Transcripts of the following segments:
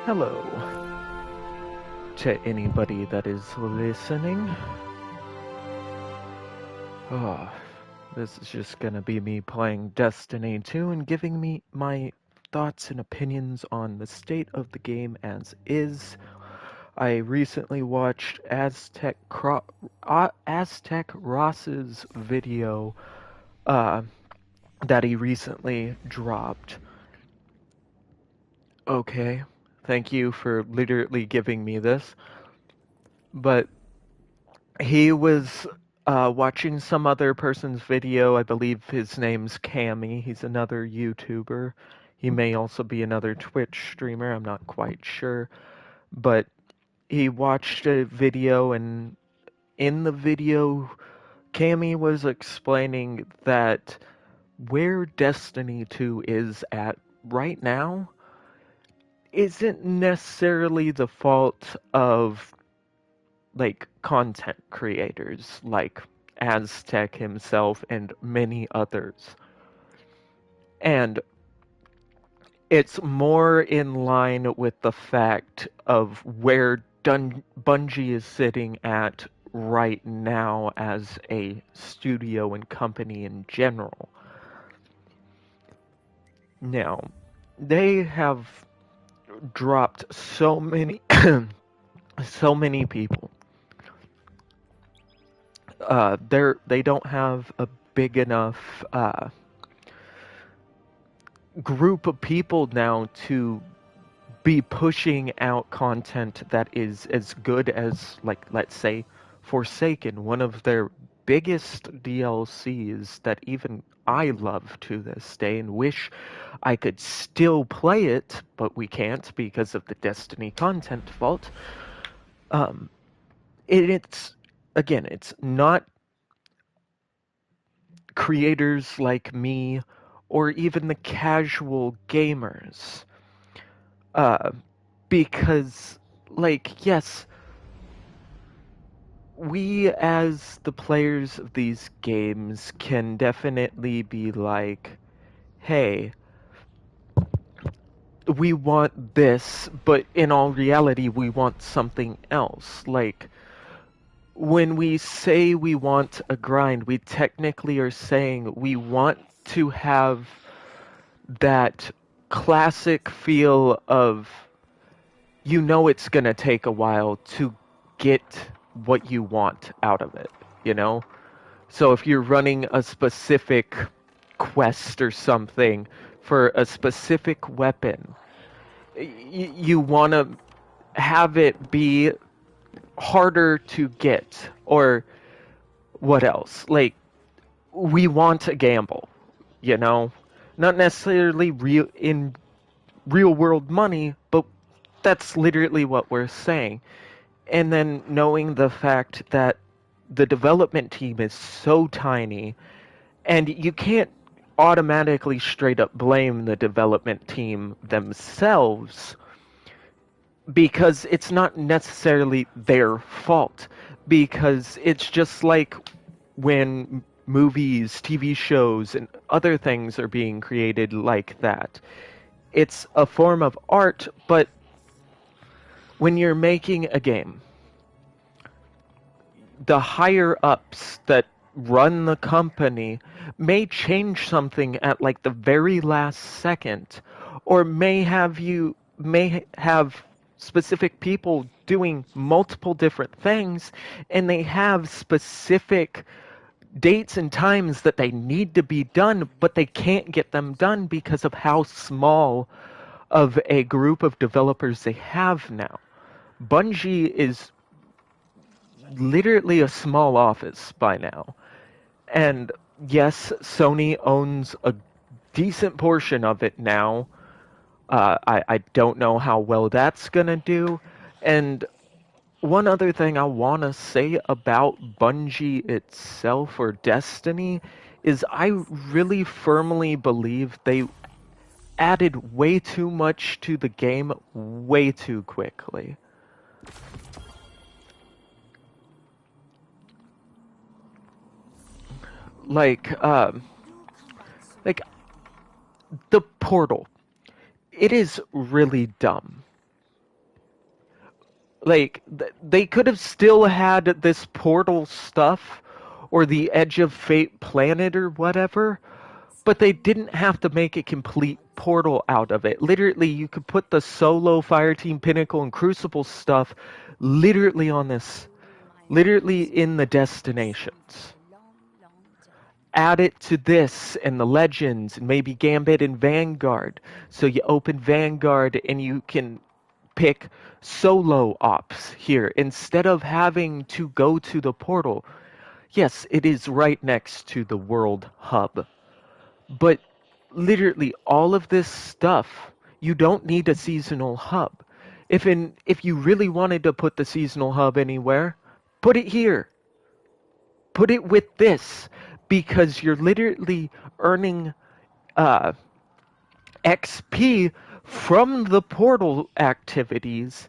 Hello to anybody that is listening. Oh, this is just gonna be me playing Destiny 2 and giving me my thoughts and opinions on the state of the game as is. I recently watched Aztec Ross's video that he recently dropped. Okay, thank you for literally giving me this. But he was watching some other person's video. I believe his name's Cammy. He's another YouTuber. He may also be another Twitch streamer. I'm not quite sure. But he watched a video, and in the video, Cammy was explaining that where Destiny 2 is at right now isn't necessarily the fault of content creators like Aztec himself and many others. And it's more in line with the fact of where Bungie is sitting at right now as a studio and company in general. Now, they have dropped so many so many people. They don't have a big enough group of people now to be pushing out content that is as good as, like, let's say, Forsaken, one of their biggest DLCs that even I love to this day and wish I could still play it, but we can't because of the Destiny content fault. It's again, it's not creators like me or even the casual gamers. Because, yes, we as the players of these games can definitely be like, hey, we want this, but in all reality, we want something else. Like, when we say we want a grind, we technically are saying we want to have that classic feel of, it's gonna take a while to get what you want out of it, you know? So if you're running a specific quest or something for a specific weapon, you want to have it be harder to get, or what else? Like, we want a gamble, you know? Not necessarily in real world money, but that's literally what we're saying. And then knowing the fact that the development team is so tiny, and you can't automatically straight up blame the development team themselves because it's not necessarily their fault. Because it's just like when movies, TV shows, and other things are being created like that. It's a form of art, but when you're making a game, the higher ups that run the company may change something at like the very last second, or may have specific people doing multiple different things, and they have specific dates and times that they need to be done, but they can't get them done because of how small of a group of developers they have now. Bungie is literally a small office by now. And yes, Sony owns a decent portion of it now. I don't know how well that's gonna do. And one other thing I want to say about Bungie itself, or Destiny, is I really firmly believe they added way too much to the game way too quickly. Like, like the portal. It is really dumb. Like, they could have still had this portal stuff or the Edge of Fate planet or whatever, but they didn't have to make a complete portal out of it. Literally, you could put the solo Fireteam Pinnacle and Crucible stuff literally on this, literally in the destinations. Add it to this and the Legends and maybe Gambit and Vanguard. So you open Vanguard and you can pick solo ops here instead of having to go to the portal. Yes, it is right next to the world hub. But literally all of this stuff, you don't need a seasonal hub. If you really wanted to put the seasonal hub anywhere, put it here. Put it with this because you're literally earning uh, XP from the portal activities.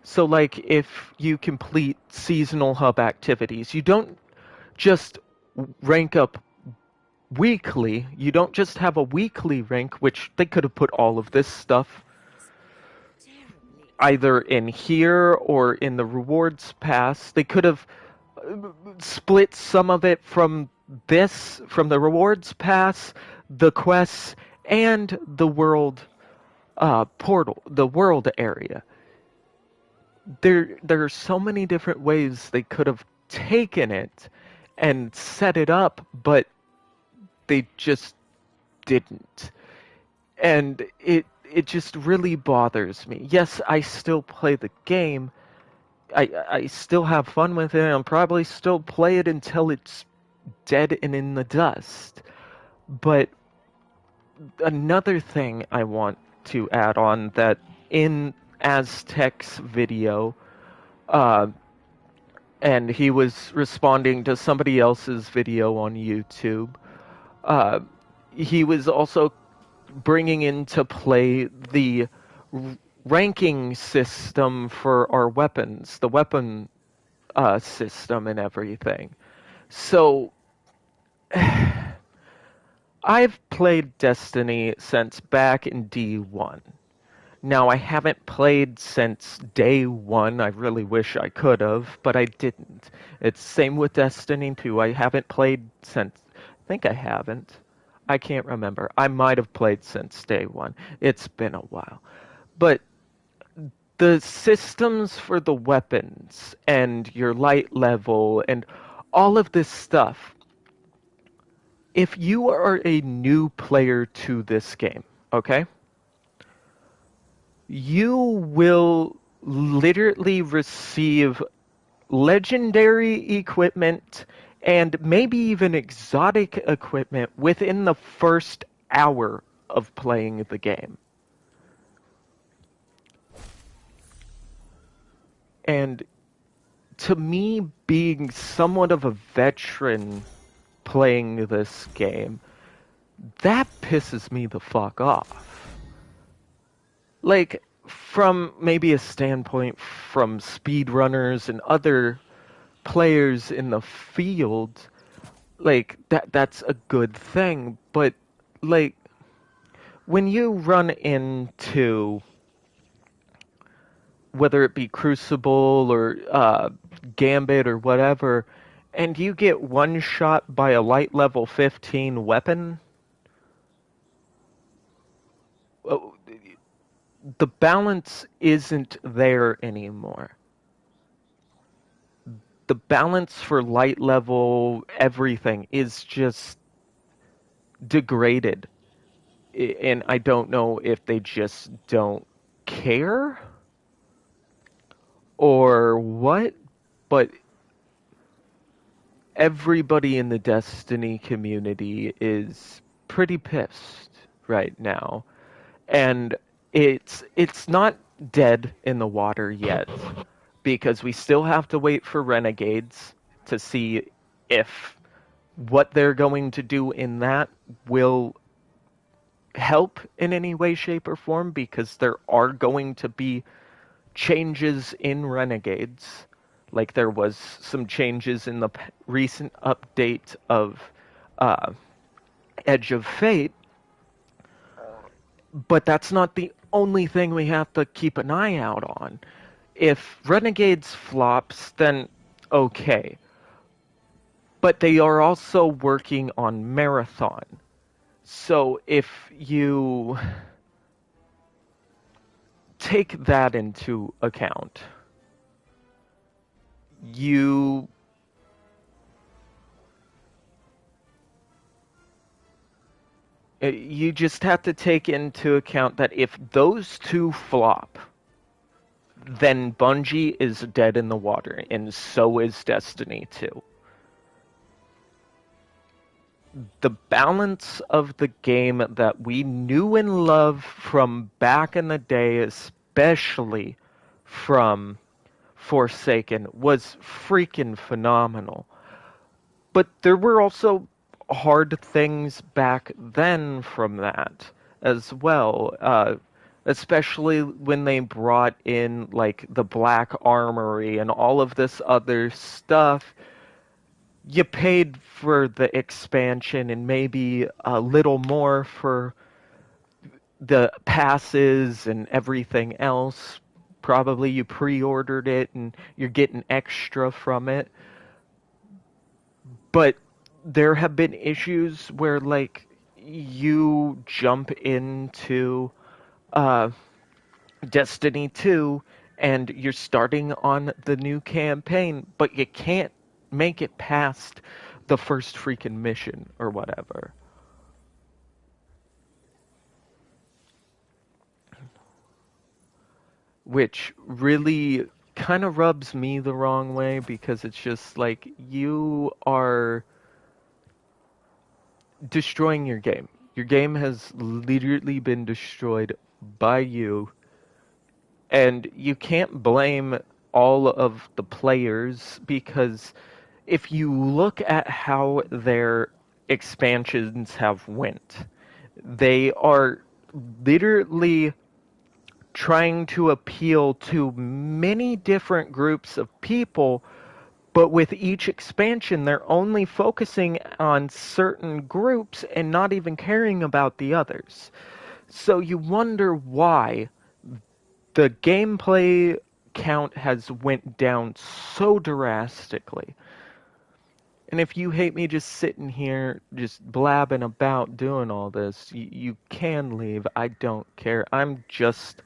So, like, if you complete seasonal hub activities, you don't just rank up weekly. You don't just have a weekly rank, which they could have put all of this stuff either in here or in the rewards pass. They could have split some of it from from the rewards pass, the quests, and the world portal, the world area. There are so many different ways they could have taken it and set it up, but they just didn't. And it just really bothers me. Yes, I still play the game. I still have fun with it. I'll probably still play it until it's dead and in the dust. But another thing I want to add on that in Aztec's video, and he was responding to somebody else's video on YouTube, he was also bringing into play the ranking system for our weapons, the weapon system and everything. So I've played Destiny since back in D1. Now, I haven't played since day one. I really wish I could have, but I didn't. It's same with Destiny 2. I haven't played since... I think I haven't. I can't remember. I might have played since day one. It's been a while. But the systems for the weapons and your light level and all of this stuff, if you are a new player to this game, okay? You will literally receive legendary equipment and maybe even exotic equipment within the first hour of playing the game. And to me, being somewhat of a veteran playing this game, that pisses me the fuck off. Like, from maybe a standpoint from speedrunners and other players in the field, like, that's a good thing. But, like, when you run into, whether it be Crucible or Gambit or whatever, and you get one shot by a light level 15 weapon, the balance isn't there anymore. The balance for light level everything is just degraded. And I don't know if they just don't care or what, but everybody in the Destiny community is pretty pissed right now. And it's not dead in the water yet because we still have to wait for Renegades to see if what they're going to do in that will help in any way, shape, or form, because there are going to be changes in Renegades. Like there was some changes in the recent update of Edge of Fate, but that's not the only thing we have to keep an eye out on. if Renegades flops, then okay. But they are also working on Marathon. So if you take that into account, you you just have to take into account that if those two flop, then Bungie is dead in the water, and so is Destiny 2. The balance of the game that we knew and loved from back in the day, especially from Forsaken, was freaking phenomenal. But there were also hard things back then from that as well. Especially when they brought in like the Black Armory and all of this other stuff. You paid for the expansion and maybe a little more for the passes and everything else. Probably you pre-ordered it and you're getting extra from it. But there have been issues where like you jump into uh Destiny 2 and you're starting on the new campaign, but you can't make it past the first freaking mission or whatever. Which really kind of rubs me the wrong way because it's just like you are destroying your game. Your game has literally been destroyed by you, and you can't blame all of the players because if you look at how their expansions have went, they are literally trying to appeal to many different groups of people, but with each expansion, they're only focusing on certain groups and not even caring about the others. So you wonder why the gameplay count has went down so drastically. And if you hate me just sitting here, just blabbing about doing all this, you can leave. I don't care. I'm just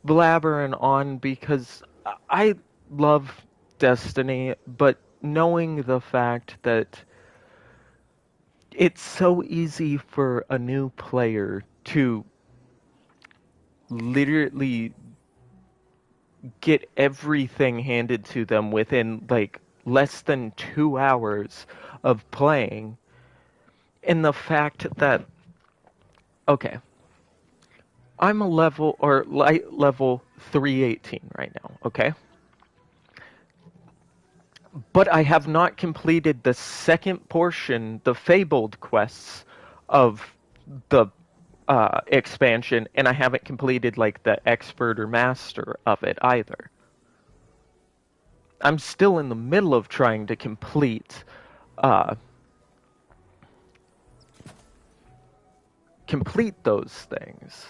blabbering on because I love Destiny, but knowing the fact that it's so easy for a new player to literally get everything handed to them within like less than 2 hours of playing, and the fact that, okay, I'm a level or light level 318 right now, okay? But I have not completed the second portion, the Fabled quests of the expansion, and I haven't completed like the expert or master of it either. I'm still in the middle of trying to uh, complete those things.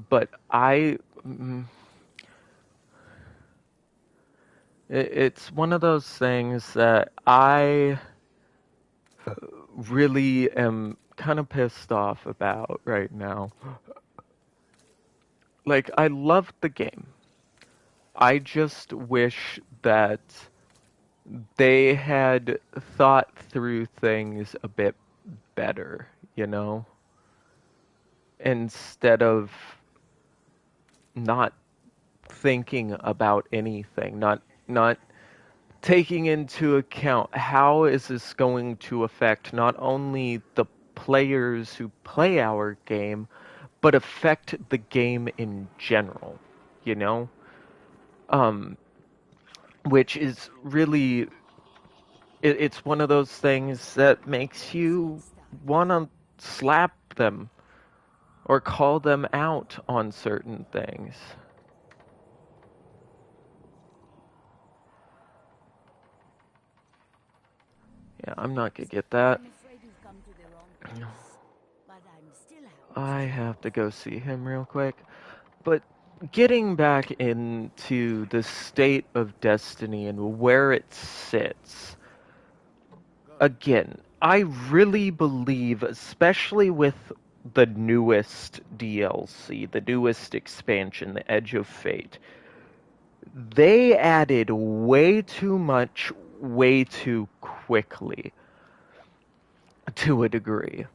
But it's one of those things that I really am kind of pissed off about right now. Like, I love the game. I just wish that they had thought through things a bit better, you know? Instead of not thinking about anything, not taking into account how is this going to affect not only the players who play our game, but affect the game in general, you know? Um, which is really, it's one of those things that makes you want to slap them or call them out on certain things. Yeah, I'm not gonna get that. but I'm still out. I have to go see him real quick. But getting back into the state of Destiny and where it sits, again, I really believe, especially with the newest DLC, the newest expansion, the Edge of Fate, they added way too much, way too quickly, to a degree.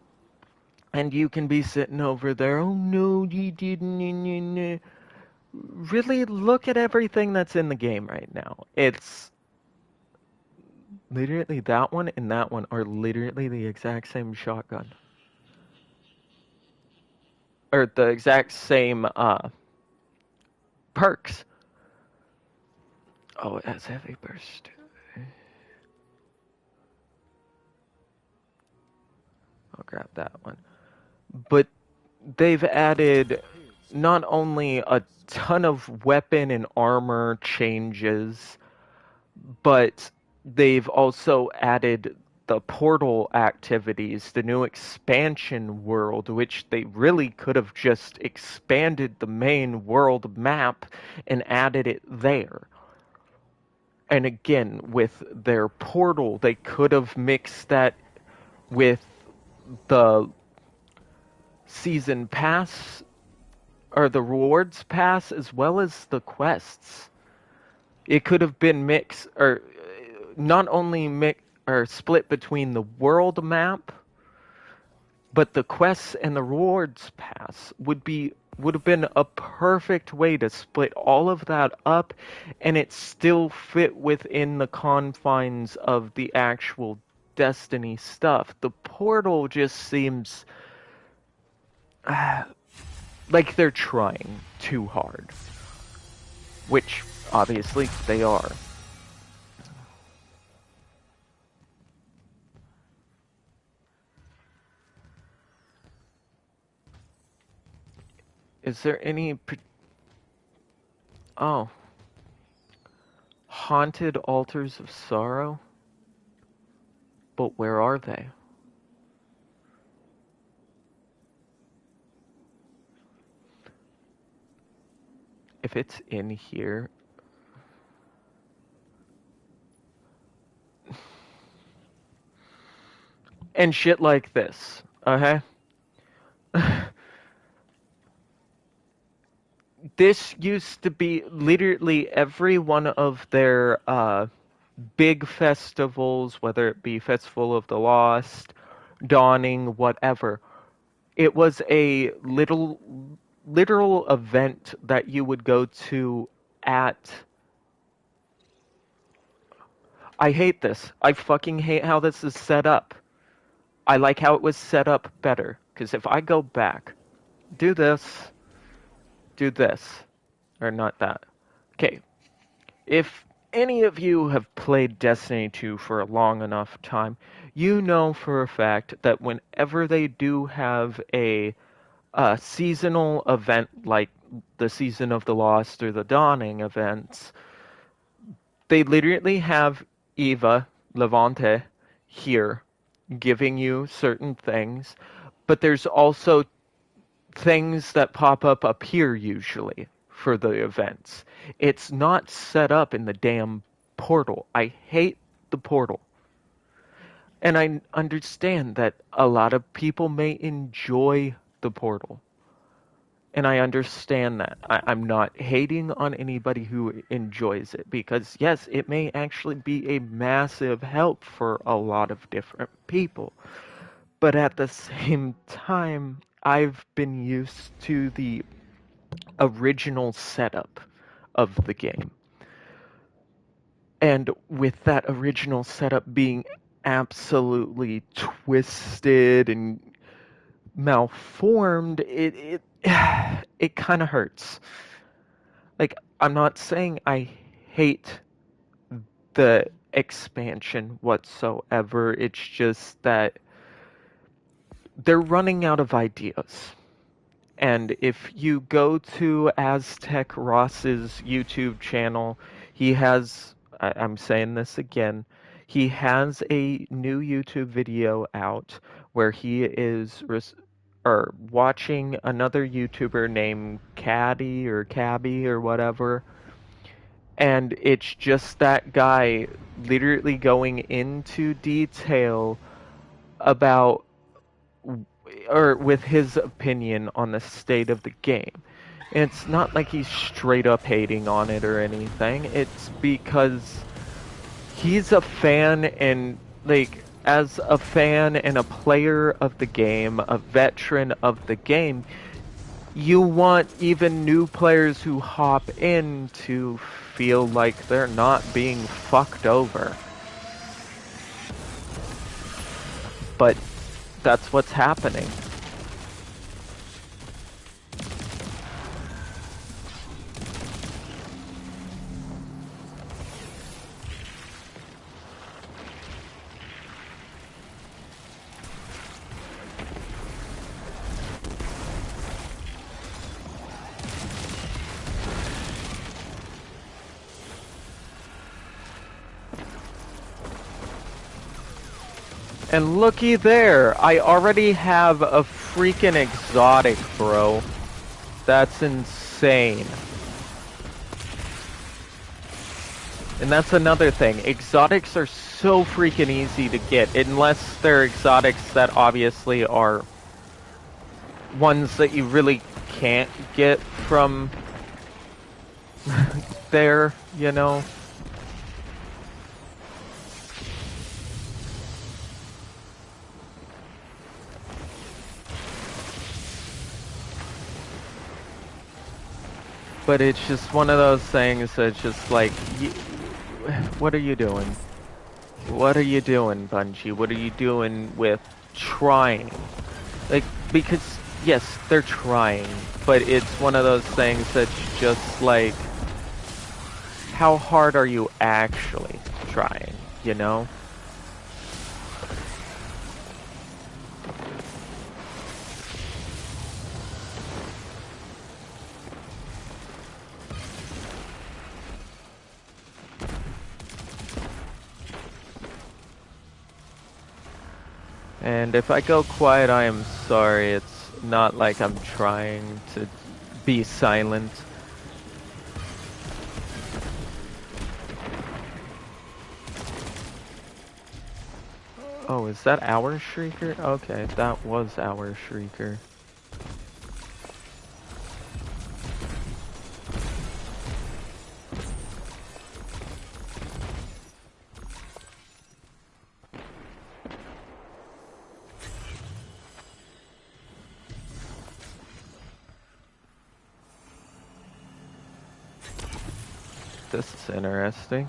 And you can be sitting over there, oh no, you didn't. Really look at everything that's in the game right now. It's literally that one and that one are literally the exact same shotgun. Or the exact same perks. Oh, it has heavy burst. I'll grab that one. But they've added not only a ton of weapon and armor changes, but they've also added the portal activities, the new expansion world, which they really could have just expanded the main world map and added it there. And again, with their portal, they could have mixed that with the season pass or the rewards pass as well as the quests. It could have been mixed or not only mix or split between the world map, but the quests and the rewards pass would have been a perfect way to split all of that up, and it still fit within the confines of the actual Destiny stuff. The portal just seems like they're trying too hard, which obviously they are. Is there any... Oh. Haunted Altars of Sorrow? But where are they? If it's in here... And shit like this, okay? This used to be literally every one of their big festivals, whether it be Festival of the Lost, Dawning, whatever. It was a literal event that you would go to at... I hate this. I fucking hate how this is set up. I like how it was set up better. Because if I go back, do this, or not that. Okay, if any of you have played Destiny 2 for a long enough time, you know for a fact that whenever they do have a seasonal event like the Season of the Lost or the Dawning events, they literally have Eva Levante here giving you certain things, but there's also things that pop up here usually for the events. It's not set up in the damn portal. I hate the portal. And I understand that a lot of people may enjoy the portal. And I understand that. I'm not hating on anybody who enjoys it because, yes, it may actually be a massive help for a lot of different people. But at the same time, I've been used to the original setup of the game. And with that original setup being absolutely twisted and malformed, it kind of hurts. Like, I'm not saying I hate the expansion whatsoever. It's just that they're running out of ideas. And if you go to Aztec Ross's YouTube channel, he has, I'm saying this again, He has a new YouTube video out where he is watching another YouTuber named Caddy or Cabby or whatever, and it's just that guy literally going into detail about or with his opinion on the state of the game. It's not like he's straight up hating on it or anything. It's because he's a fan, and like as a fan and a player of the game, a veteran of the game, you want even new players who hop in to feel like they're not being fucked over. But that's what's happening. And looky there, I already have a freaking exotic, bro. That's insane. And that's another thing. Exotics are so freaking easy to get, unless they're exotics that obviously are ones that you really can't get from there, you know? But it's just one of those things that's just like, what are you doing? What are you doing, Bungie? What are you doing with trying? Like, because, yes, they're trying, but it's one of those things that's just like, how hard are you actually trying, you know? And if I go quiet, I am sorry. It's not like I'm trying to be silent. Oh, is that our Shrieker? Okay, that was our Shrieker. This is interesting.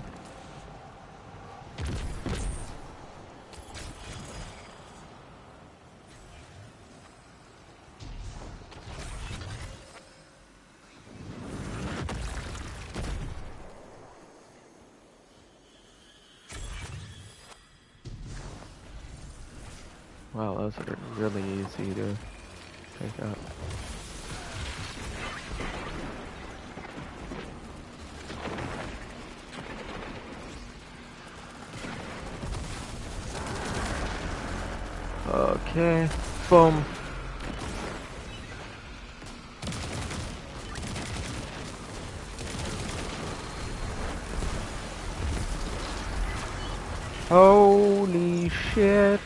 Wow, those are really easy to pick up. Okay, boom. Holy shit.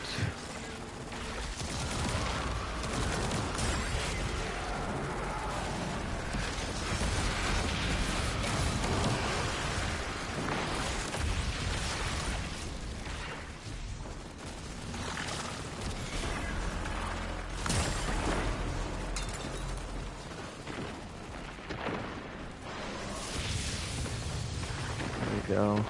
There we go.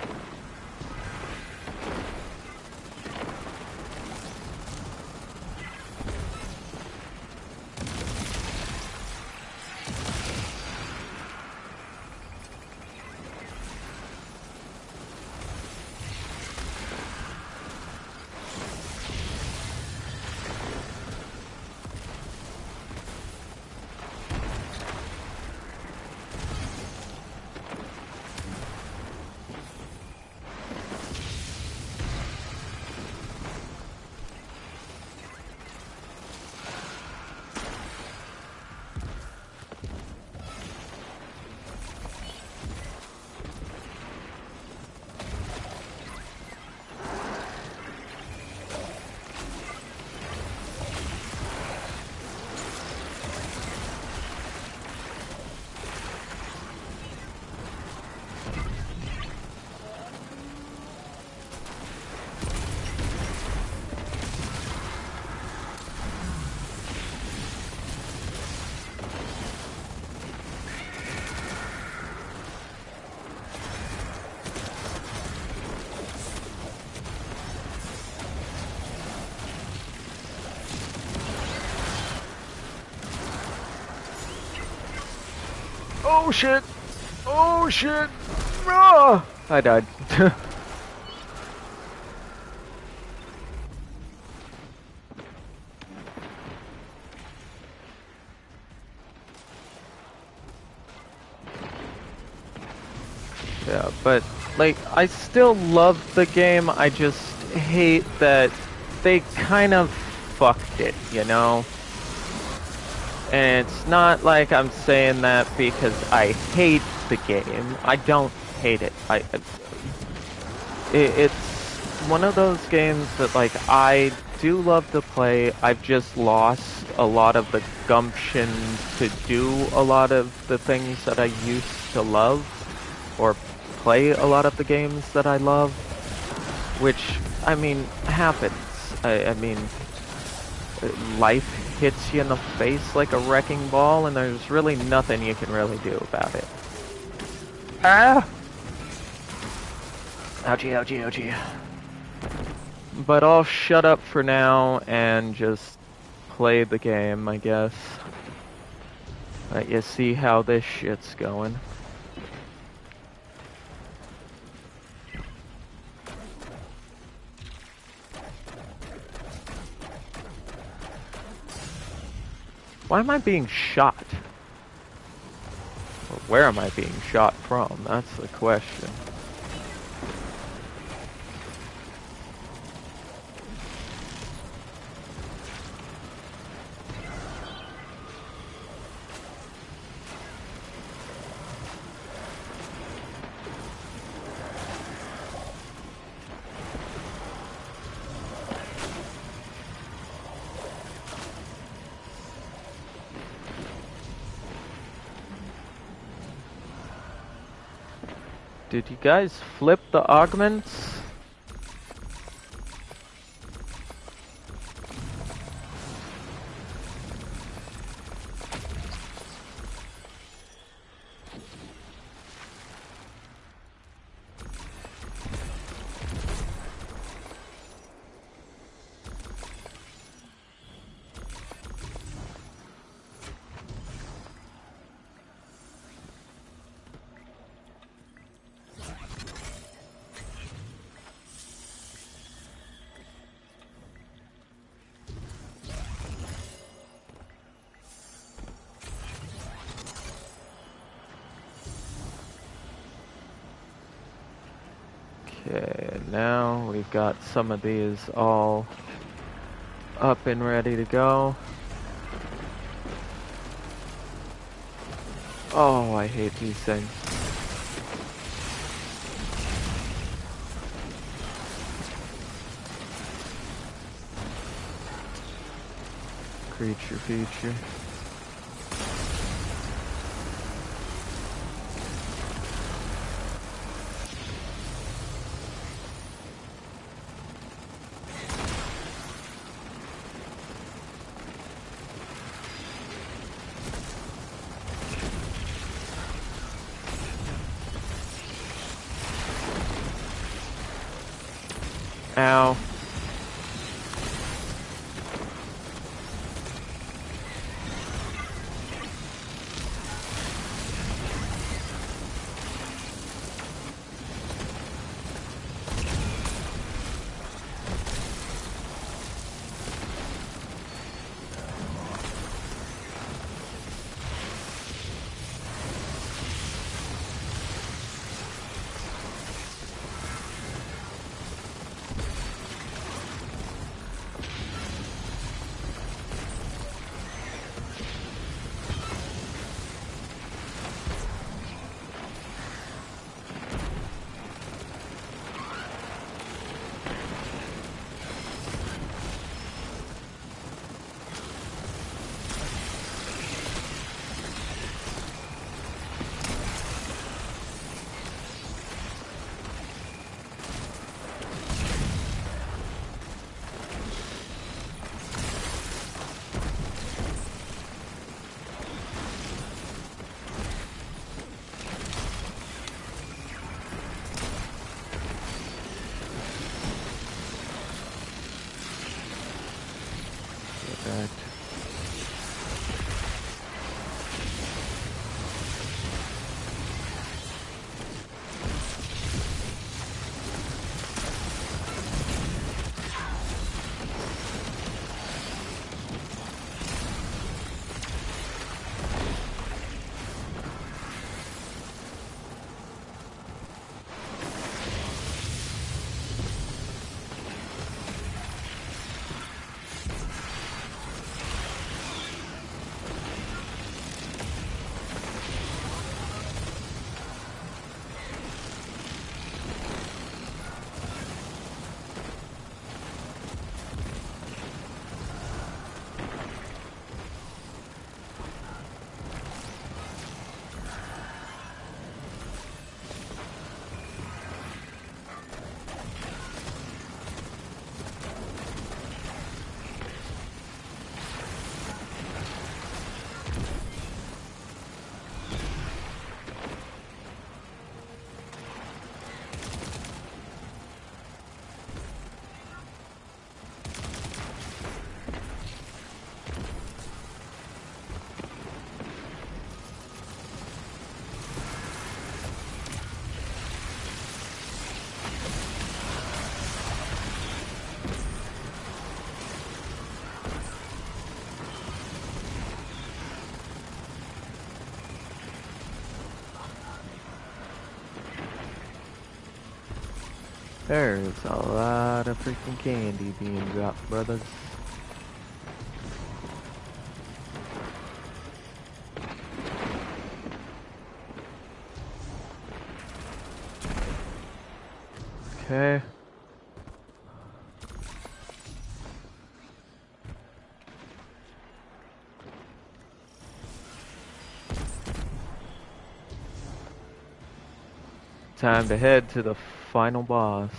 Oh shit! Oh shit! Ah! I died. Yeah, but like I still love the game. I just hate that they kind of fucked it, you know? And it's not like I'm saying that because I hate the game. I don't hate it. It's one of those games that like I do love to play. I've just lost a lot of the gumption to do a lot of the things that I used to love or play a lot of the games that I love, which I mean happens. I mean life hits you in the face like a wrecking ball, and there's really nothing you can really do about it. Ah! Ouchie, ouchie, ouchie. But I'll shut up for now and just play the game, I guess. Let you see how this shit's going. Why am I being shot? Or where am I being shot from? That's the question. Did you guys flip the augments? Okay, now we've got some of these all up and ready to go. Oh, I hate these things. Creature feature. Ow. There's a lot of freaking candy being dropped, brothers. Okay. Time to head to the final boss.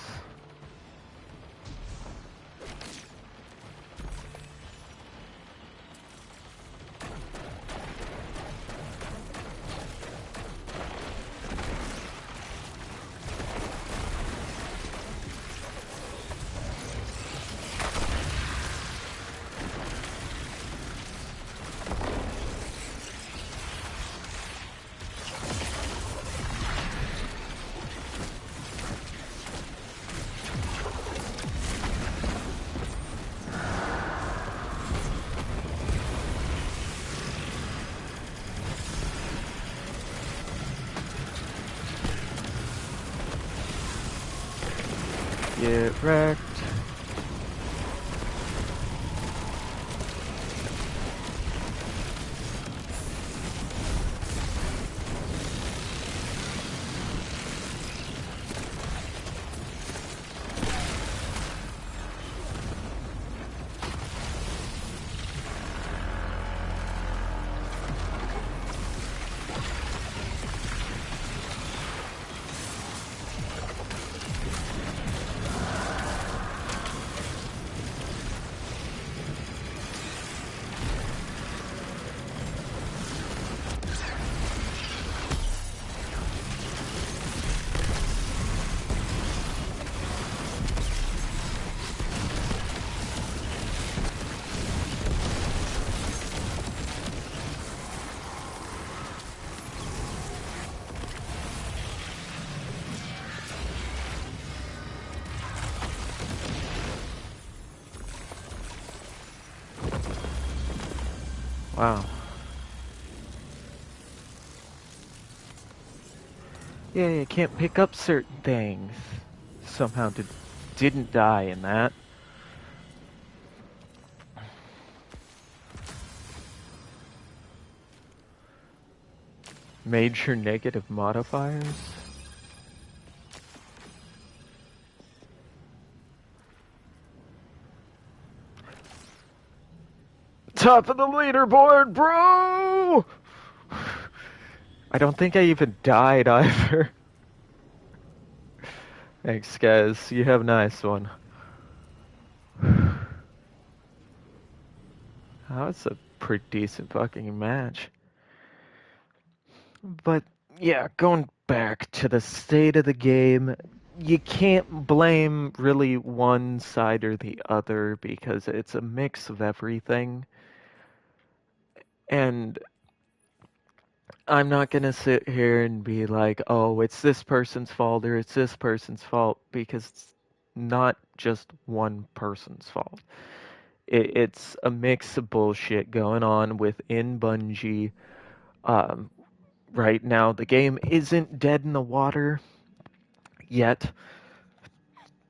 Get wrecked. Wow. Yeah, you can't pick up certain things. Somehow didn't die in that. Major negative modifiers? Top of the leaderboard, bro! I don't think I even died either. Thanks, guys. You have a nice one. That was a pretty decent fucking match. But, yeah, going back to the state of the game, you can't blame really one side or the other because it's a mix of everything. And I'm not gonna sit here and be like, oh, it's this person's fault or it's this person's fault, because it's not just one person's fault. It's a mix of bullshit going on within Bungie. Um, right now, the game isn't dead in the water yet,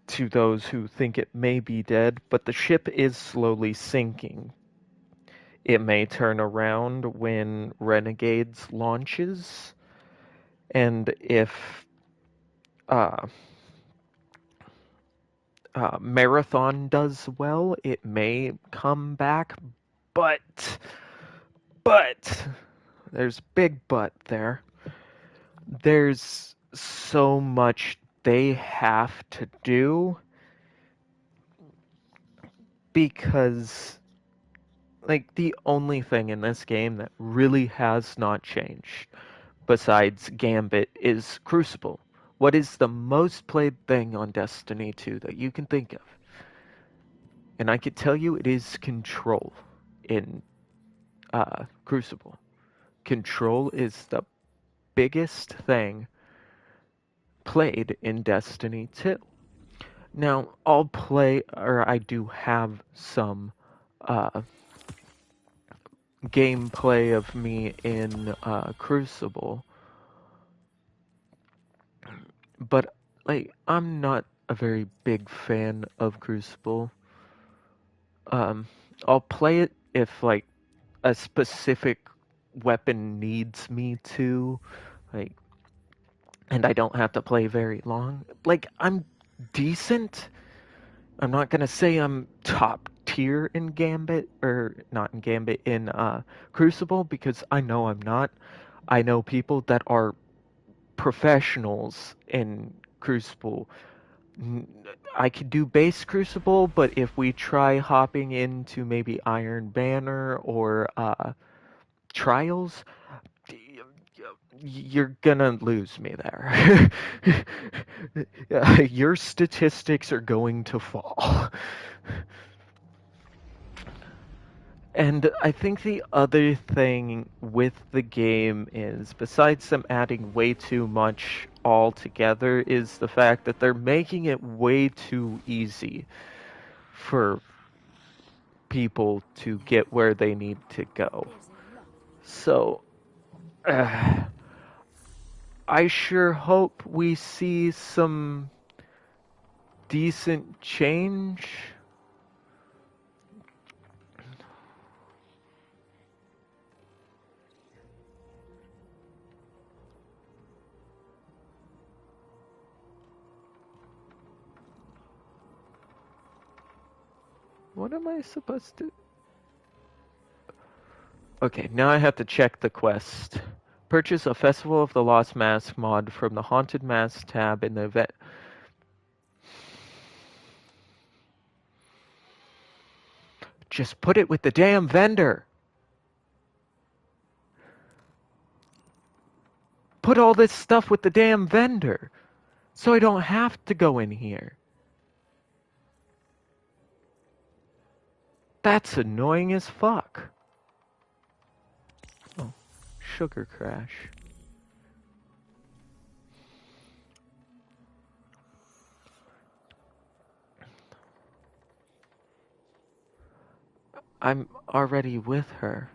to those who think it may be dead, but the ship is slowly sinking. It may turn around when Renegades launches, and if uh, Marathon does well, it may come back, but there's big but there. There's so much they have to do because, like, the only thing in this game that really has not changed besides Gambit is Crucible. What is the most played thing on Destiny 2 that you can think of? And I could tell you it is Control in Crucible. Control is the biggest thing played in Destiny 2. Now, I do have some gameplay of me in Crucible, but like I'm not a very big fan of Crucible. I'll play it if like a specific weapon needs me to, like, and I don't have to play very long. Like, I'm decent. I'm not gonna say I'm top tier in Gambit, or not in Gambit, in Crucible, because I know I'm not. I know people that are professionals in Crucible. I could do base Crucible, but if we try hopping into maybe Iron Banner or Trials, you're gonna lose me there. Your statistics are going to fall. And I think the other thing with the game is, besides them adding way too much altogether, is the fact that they're making it way too easy for people to get where they need to go. So, I sure hope we see some decent change. What am I supposed to... Okay, now I have to check the quest. Purchase a Festival of the Lost Mask mod from the Haunted Mask tab in the event. Just put it with the damn vendor. Put all this stuff with the damn vendor, so I don't have to go in here. That's annoying as fuck. Oh, sugar crash. I'm already with her.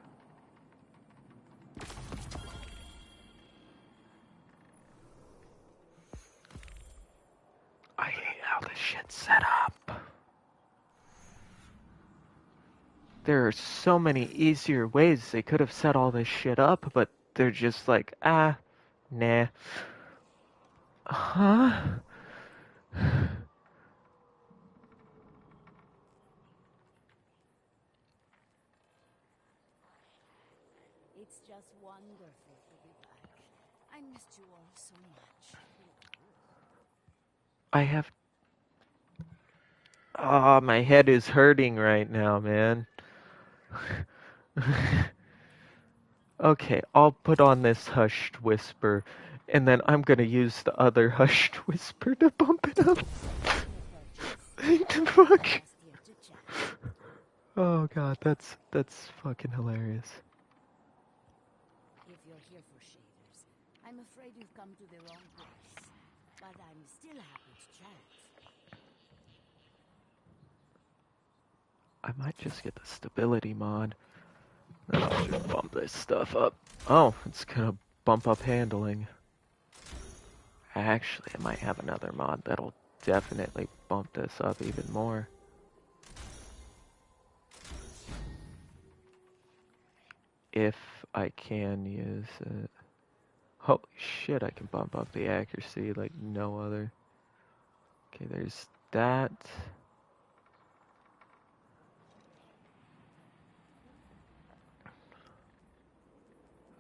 I hate how this shit's set up. There are so many easier ways they could have set all this shit up, but they're just like, nah. Huh? It's just wonderful to be back. I missed you all so much. I have... Oh, my head is hurting right now, man. Okay, I'll put on this Hushed Whisper, and then I'm gonna use the other Hushed Whisper to bump it up. What the fuck? Oh god, that's fucking hilarious. If you're here for shaders, I'm afraid you've come to the wrong place. But I'm still happy to chat. I might just get the stability mod. Then I'll just bump this stuff up. Oh, it's gonna bump up handling. Actually, I might have another mod that'll definitely bump this up even more. If I can use it. Holy shit, I can bump up the accuracy like no other. Okay, there's that.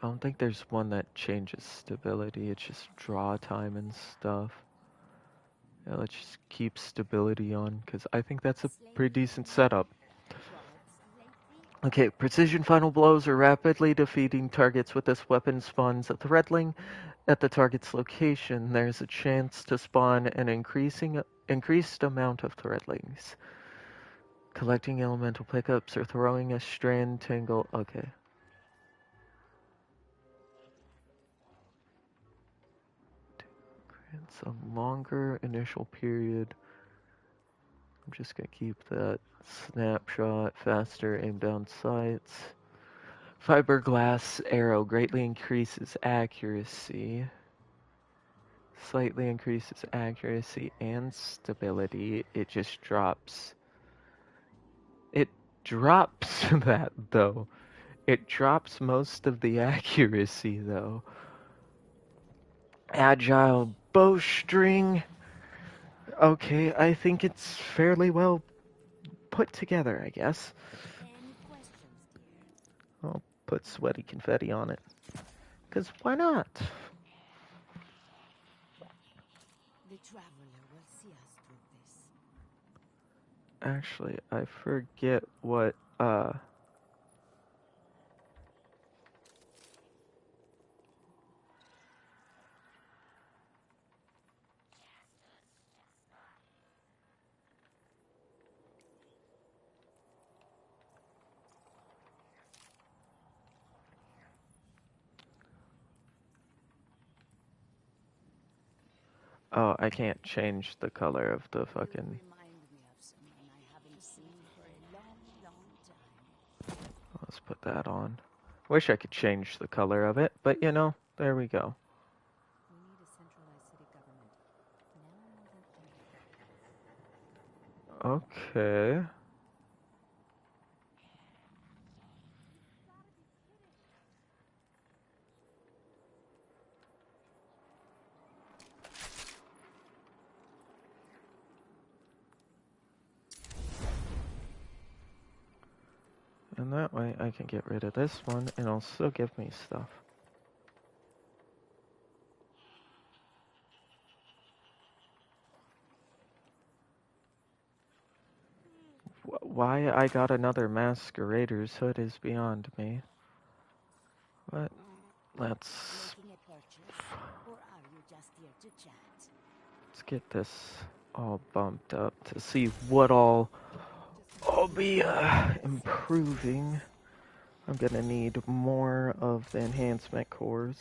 I don't think there's one that changes stability, it's just draw time and stuff. Yeah, let's just keep stability on, because I think that's a pretty decent setup. Okay, precision final blows are rapidly defeating targets with this weapon spawns a threadling at the target's location. There's a chance to spawn an increased amount of threadlings. Collecting elemental pickups or throwing a strand tangle. Okay. Grants a longer initial period. I'm just gonna keep that. Snapshot, faster aim down sights. Fiberglass arrow greatly increases accuracy. slightly increases accuracy and stability. It just drops. It drops that, though. It drops most of the accuracy, though. Agile bowstring. Okay, I think it's fairly well put together, I guess. Any questions, dear? I'll put sweaty confetti on it. 'Cause why not? The traveler will see us through this. Actually, I forget what, oh, I can't change the color of the You fucking... remind me of someone I haven't seen for a long, long time. Let's put that on. Wish I could change the color of it, but you know, there we go. We need a centralized city government. Now more than ever. Okay. And that way I can get rid of this one and it'll still give me stuff. Why I got another masquerader's hood is beyond me. But let's Making a purchase, or are you just here to chat? get this all bumped up to see what all I'll be improving. I'm gonna need more of the enhancement cores.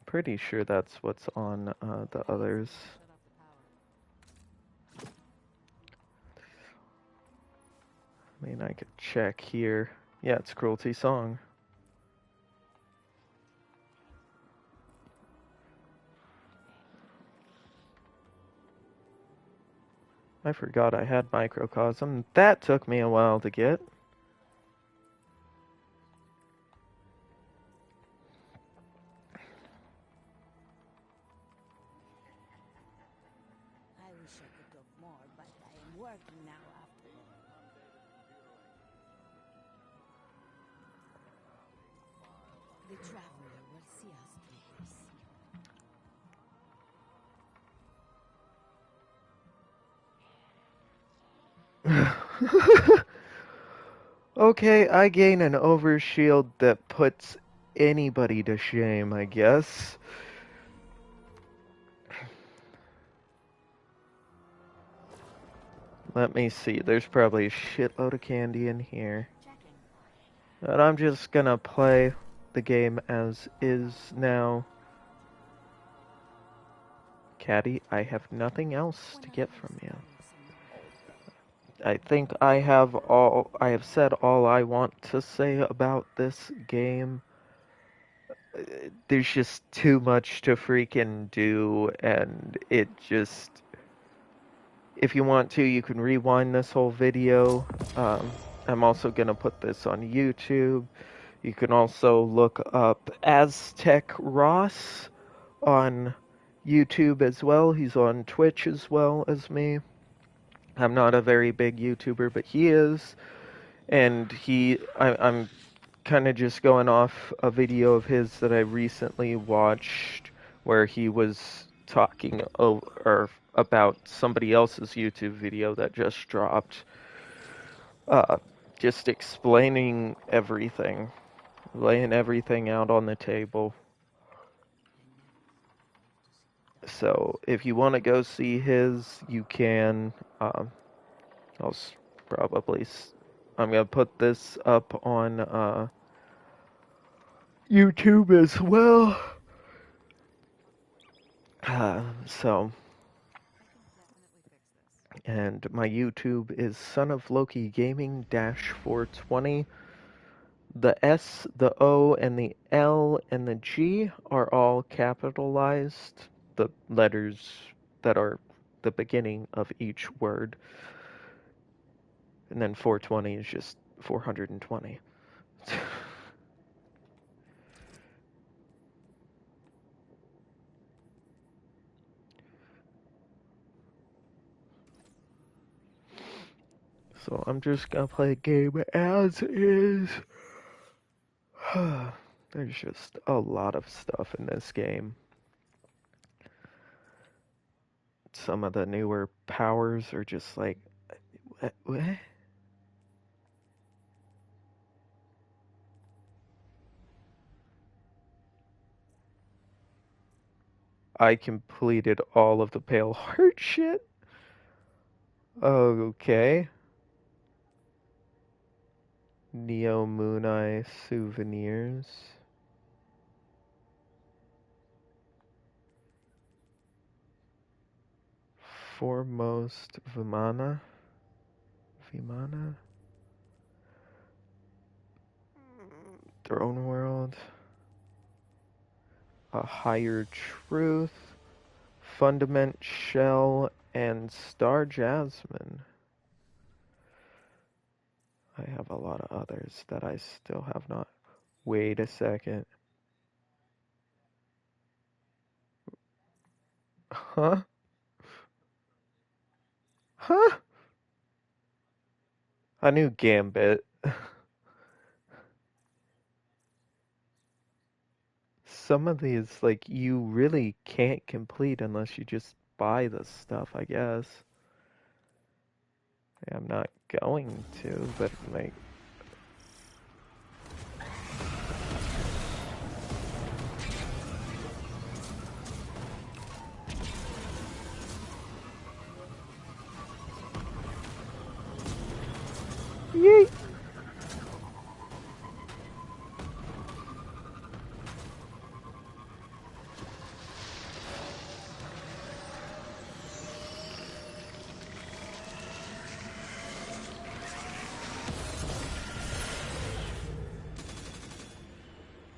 Pretty sure that's what's on the others. Shut off the power. I mean, I could check here. Yeah, it's Cruelty Song. I forgot I had Microcosm. That took me a while to get. I wish I could talk more, but I am working now after all. The traveler will see us through this. Okay, I gain an overshield that puts anybody to shame, I guess. Let me see, there's probably a shitload of candy in here. Checking. But I'm just gonna play the game as is now. Caddy, I have nothing else to get from you. I think I have said all I want to say about this game. There's just too much to freaking do, and it just... If you want to, you can rewind this whole video. I'm also gonna put this on YouTube. You can also look up Aztec Ross on YouTube as well. He's on Twitch as well as me. I'm not a very big YouTuber, but he is. And I'm kind of just going off a video of his that I recently watched where he was talking about somebody else's YouTube video that just dropped. Just explaining everything, laying everything out on the table. So if you want to go see his, you can. I'll probably. I'm gonna put this up on YouTube as well. So And my YouTube is Son of Loki Gaming 420. The S, the O, and the L and the G are all capitalized. The letters that are the beginning of each word. And then 420 is just 420. So I'm just gonna play a game as is. There's just a lot of stuff in this game. Some of the newer powers are just like, what? I completed all of the Pale Heart shit. Okay. Neo Moon Eye souvenirs. Foremost Vimana. Throne World. A Higher Truth. Fundament Shell and Star Jasmine. I have a lot of others that I still have not. Wait a second. Huh? Huh? I knew Gambit. Some of these, like, you really can't complete unless you just buy the stuff, I guess. I'm not going to, but, like... Yeet!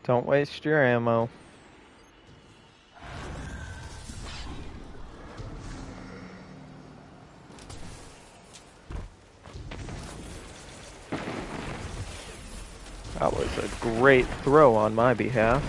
Don't waste your ammo. That was a great throw on my behalf.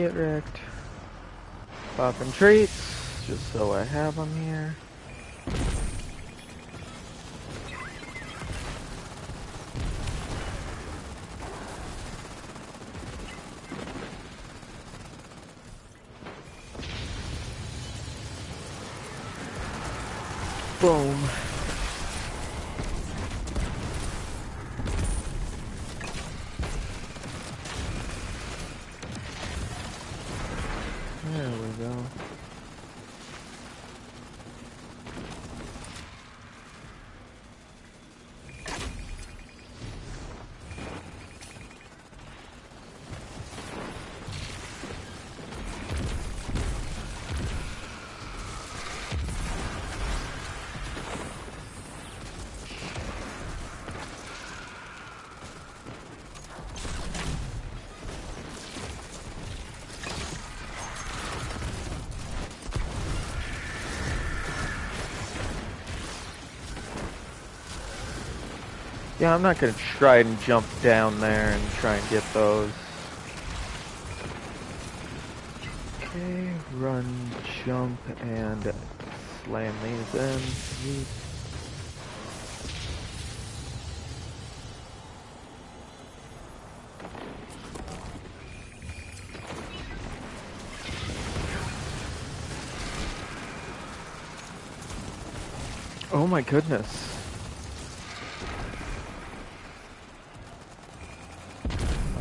Get wrecked. Popping traits, just so I have them here. Boom. There we go. Yeah, I'm not gonna try and jump down there and try and get those. Okay, run, jump, and slam these in. Yeet. Oh my goodness.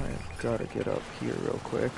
I've gotta get up here real quick.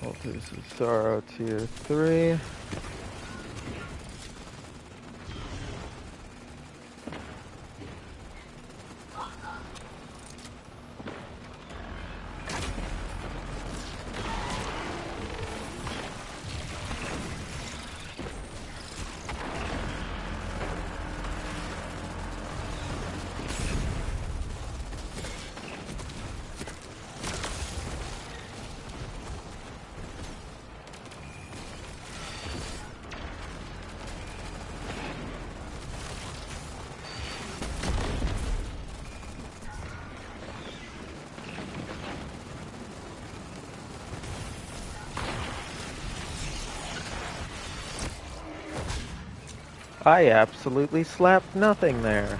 Altars of Sorrow Tier 3. I absolutely slapped nothing there.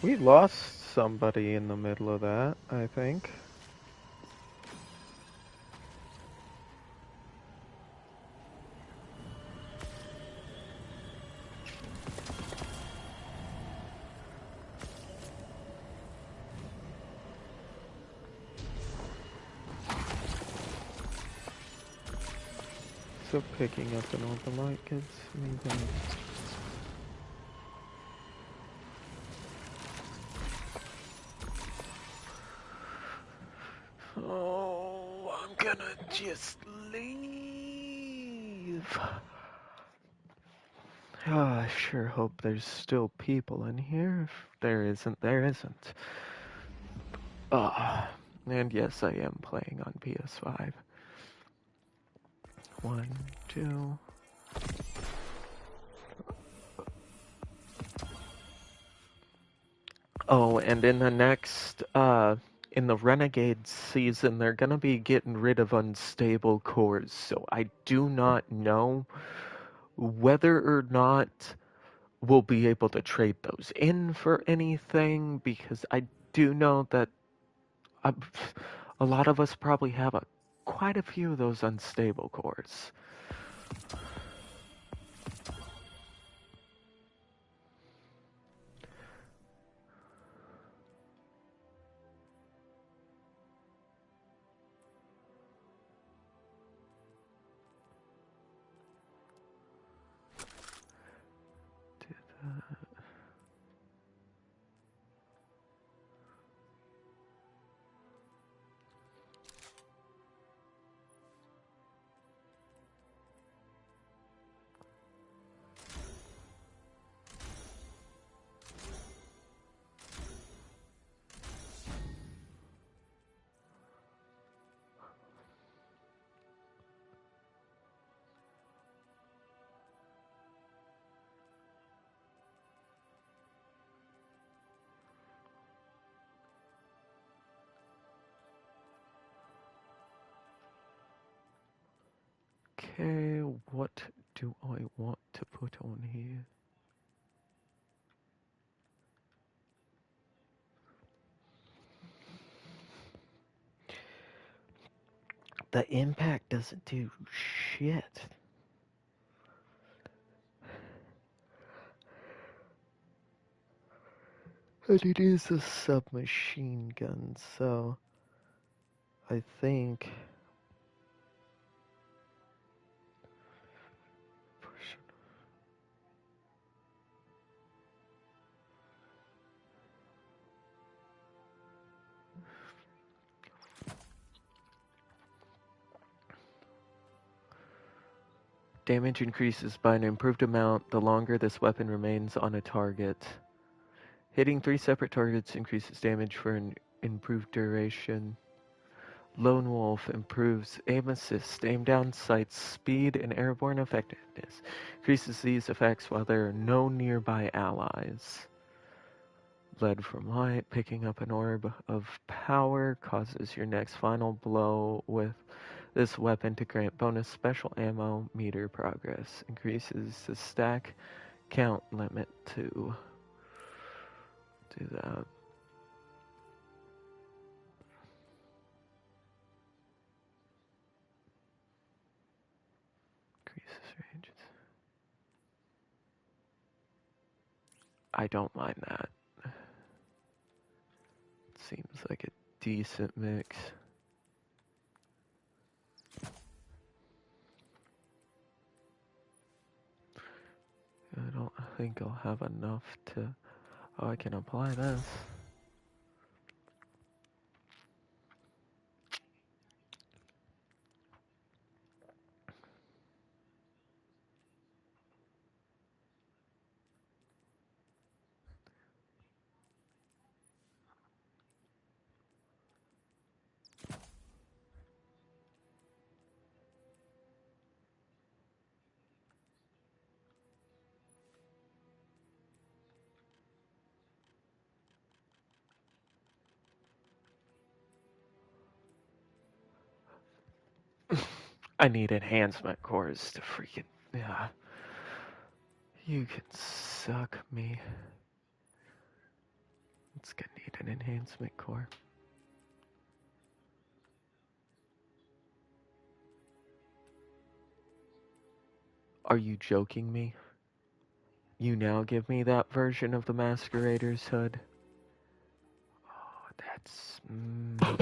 We lost somebody in the middle of that, I think. So picking up an overlight gives me the... Oh, I'm gonna just leave. Oh, I sure hope there's still people in here. If there isn't, there isn't. And yes, I am playing on PS5. 1, 2... Oh, and in the next, in the Renegade season, they're gonna be getting rid of unstable cores, so I do not know whether or not we'll be able to trade those in for anything, because I do know that a lot of us probably have quite a few of those unstable cores. Okay, what do I want to put on here? The impact doesn't do shit. And it is a submachine gun, so I think... Damage increases by an improved amount the longer this weapon remains on a target. Hitting 3 separate targets increases damage for an improved duration. Lone Wolf improves aim assist, aim down sights, speed, and airborne effectiveness. Increases these effects while there are no nearby allies. Led from light, picking up an orb of power causes your next final blow with this weapon to grant bonus special ammo meter progress. Increases the stack count limit to do that. Increases ranges. I don't mind that. Seems like a decent mix. I don't think I'll have enough to... Oh, I can apply this. I need enhancement cores to freaking... Yeah. You can suck me. It's gonna need an enhancement core. Are you joking me? You now give me that version of the Masquerader's hood? Oh, that's... Oh,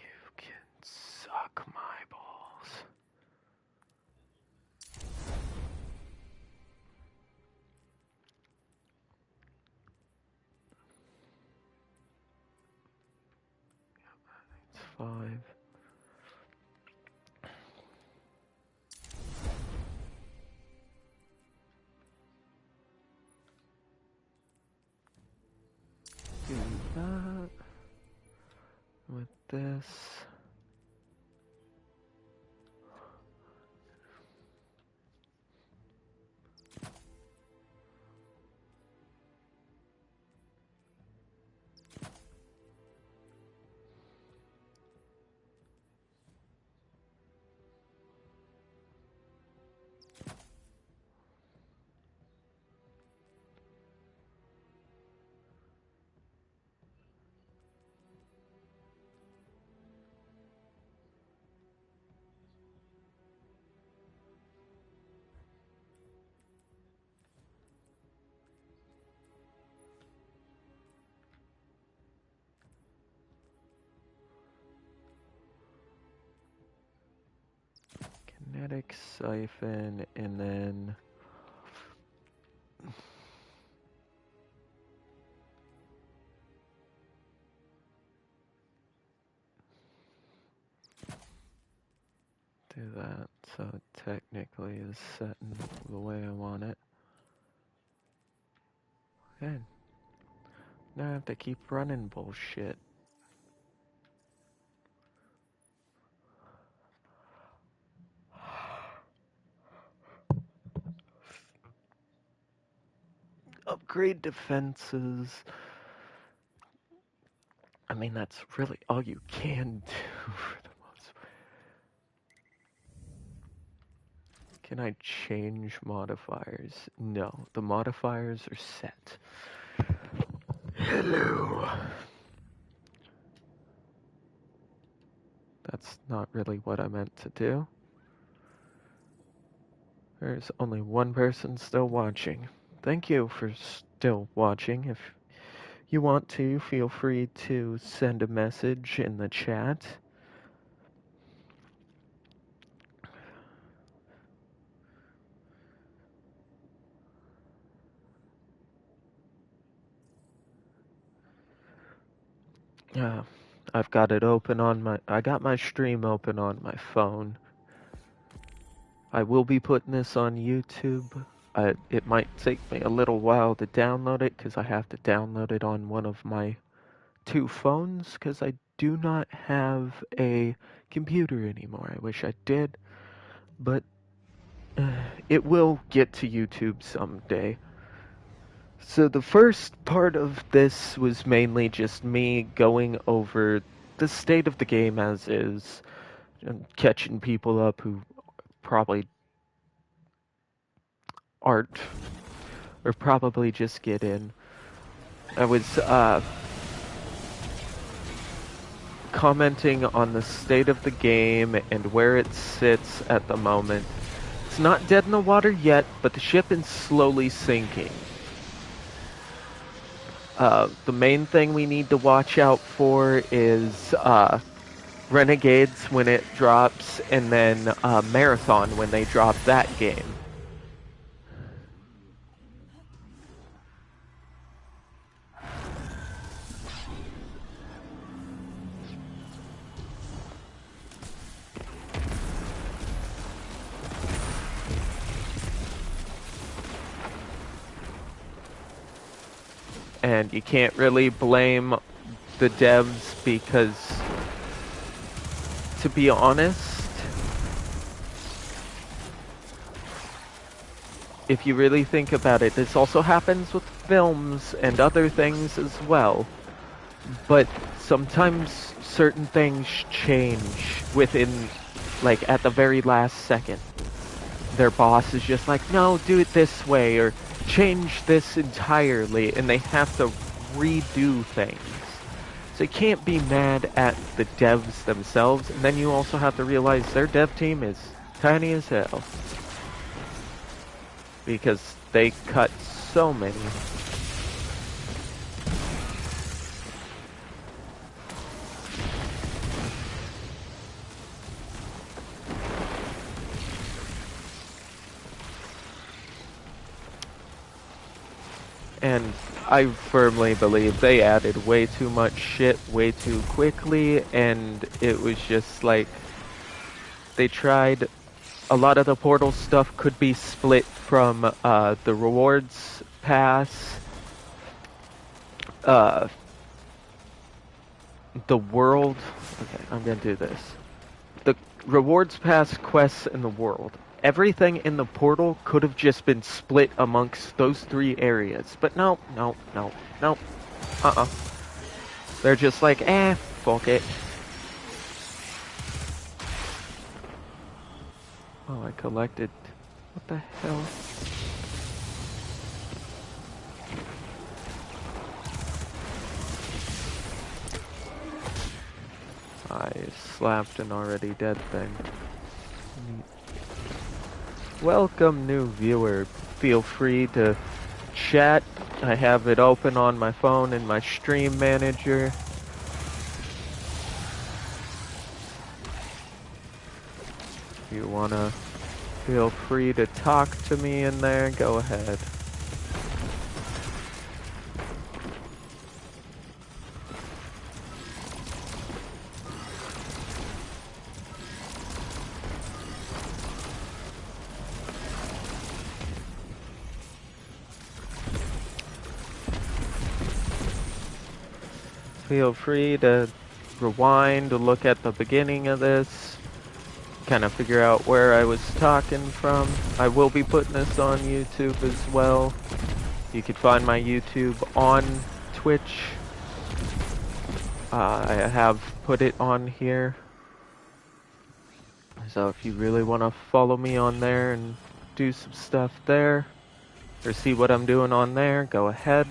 you can suck my balls. It's 5. Do that with this. Kinetic siphon, and then... do that, so it technically is set in the way I want it. Good. Now I have to keep running bullshit. Upgrade defenses. I mean, that's really all you can do for the most part. Can I change modifiers? No, the modifiers are set. Hello. That's not really what I meant to do. There's only one person still watching. Thank you for still watching. If you want to, feel free to send a message in the chat. I've got it open on I got my stream open on my phone. I will be putting this on YouTube. It might take me a little while to download it because I have to download it on one of my 2 phones because I do not have a computer anymore. I wish I did, but it will get to YouTube someday. So the first part of this was mainly just me going over the state of the game as is, and catching people up who probably aren't, or probably just get in. I was commenting on the state of the game and where it sits at the moment. It's not dead in the water yet, but the ship is slowly sinking. The main thing we need to watch out for is Renegades when it drops, and then Marathon when they drop that game. And you can't really blame the devs because, to be honest, if you really think about it, this also happens with films and other things as well. But sometimes certain things change within, like, at the very last second. Their boss is just like, no, do it this way, or change this entirely, and they have to redo things. So you can't be mad at the devs themselves, and then you also have to realize their dev team is tiny as hell. Because they cut so many. And I firmly believe they added way too much shit way too quickly, and it was just like they tried. A lot of the portal stuff could be split from the rewards pass, the world. Okay, I'm gonna do this. The rewards pass, quests, and the world. Everything in the portal could have just been split amongst those 3 areas. But no. They're just like, fuck it. Oh, I collected... What the hell? I slapped an already dead thing. Neat. Welcome, new viewer. Feel free to chat. I have it open on my phone in my stream manager. If you wanna feel free to talk to me in there, go ahead. Feel free to rewind, to look at the beginning of this, kind of figure out where I was talking from. I will be putting this on YouTube as well. You could find my YouTube on Twitch. I have put it on here. So if you really want to follow me on there and do some stuff there, or see what I'm doing on there, go ahead.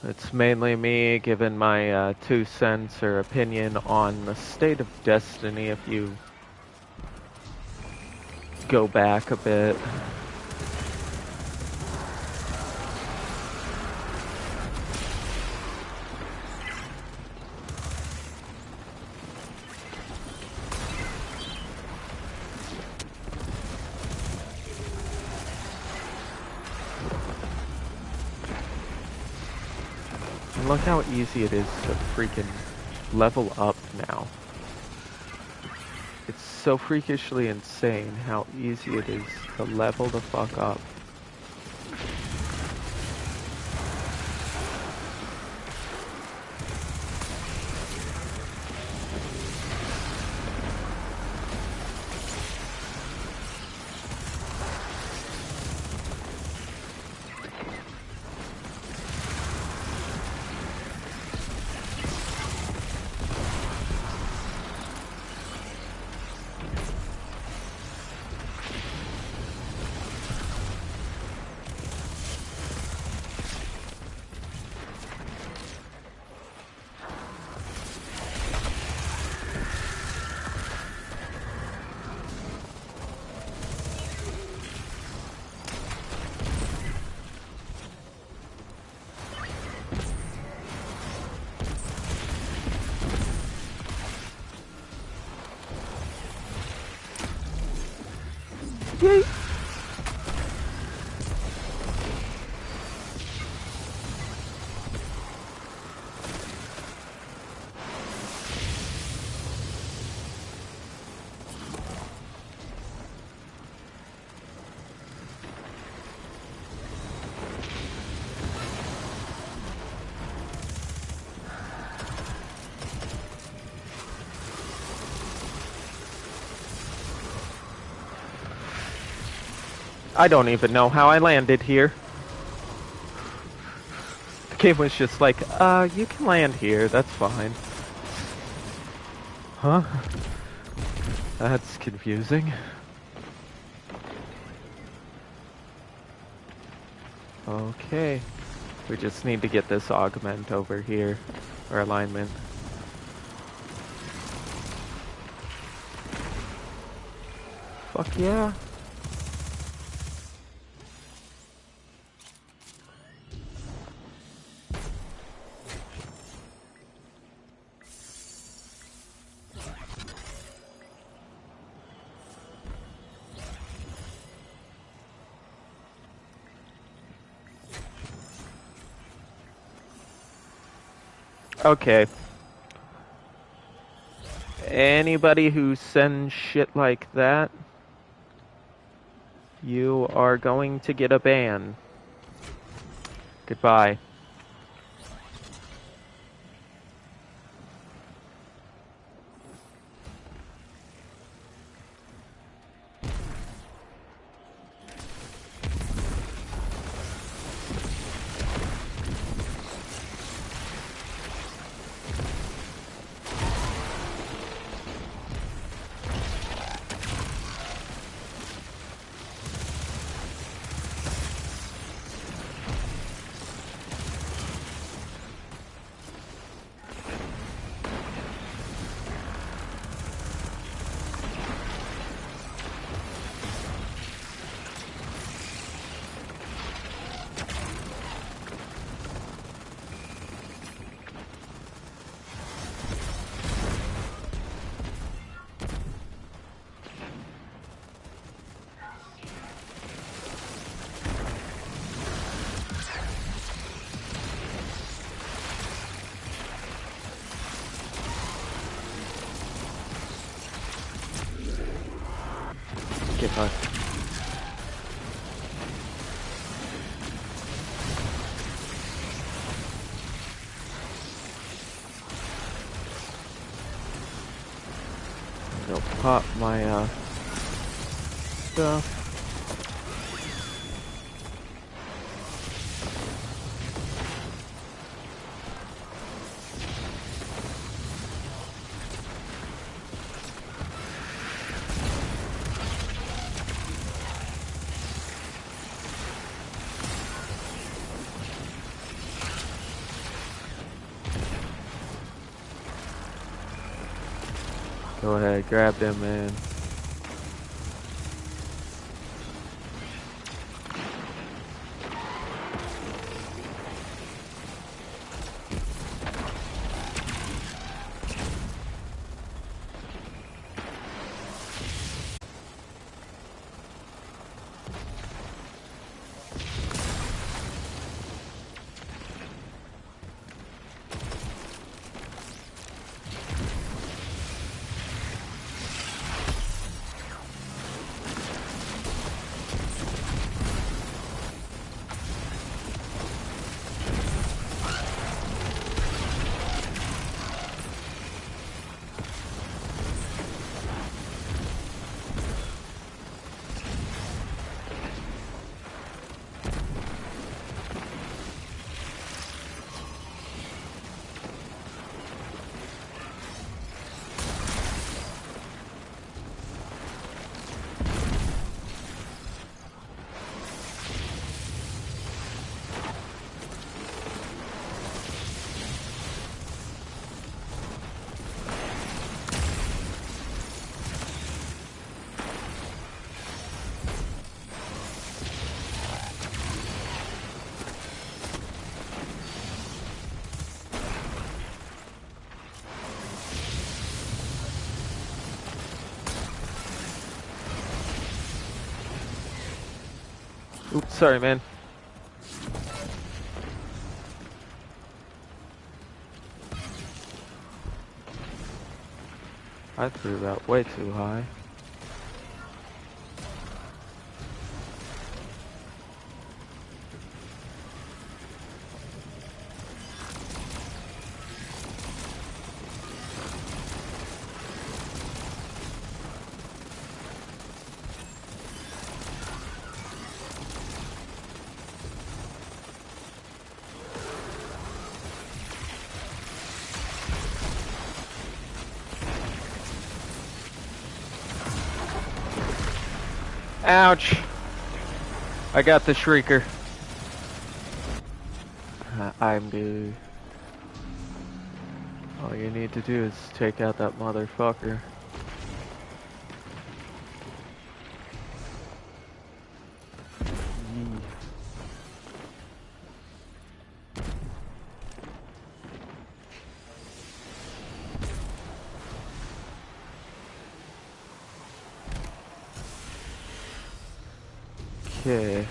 It's mainly me giving my 2 cents or opinion on the state of Destiny if you go back a bit. And look how easy it is to freaking level up now. It's so freakishly insane how easy it is to level the fuck up. I don't even know how I landed here. The game was just like, you can land here, that's fine. Huh? That's confusing. Okay. We just need to get this augment over here. Or alignment. Fuck yeah. Okay. Anybody who sends shit like that, you are going to get a ban. Goodbye. Get fucked. Go pop my stuff. Go ahead, grab them, man. Oops, sorry, man. I threw that way too high. Ouch! I got the Shrieker. I'm good. All you need to do is take out that motherfucker. Yee.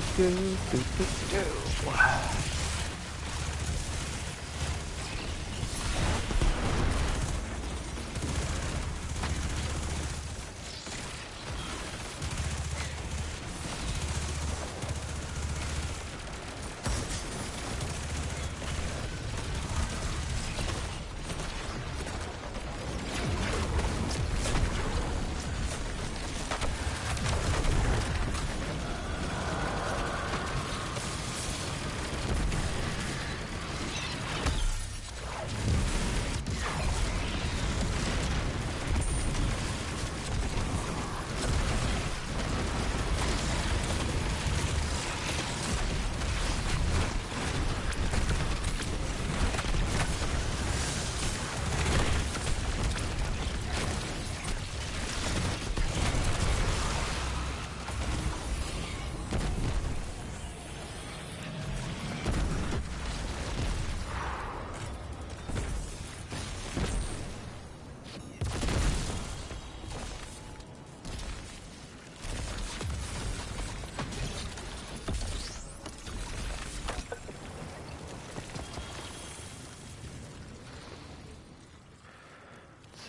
Okay.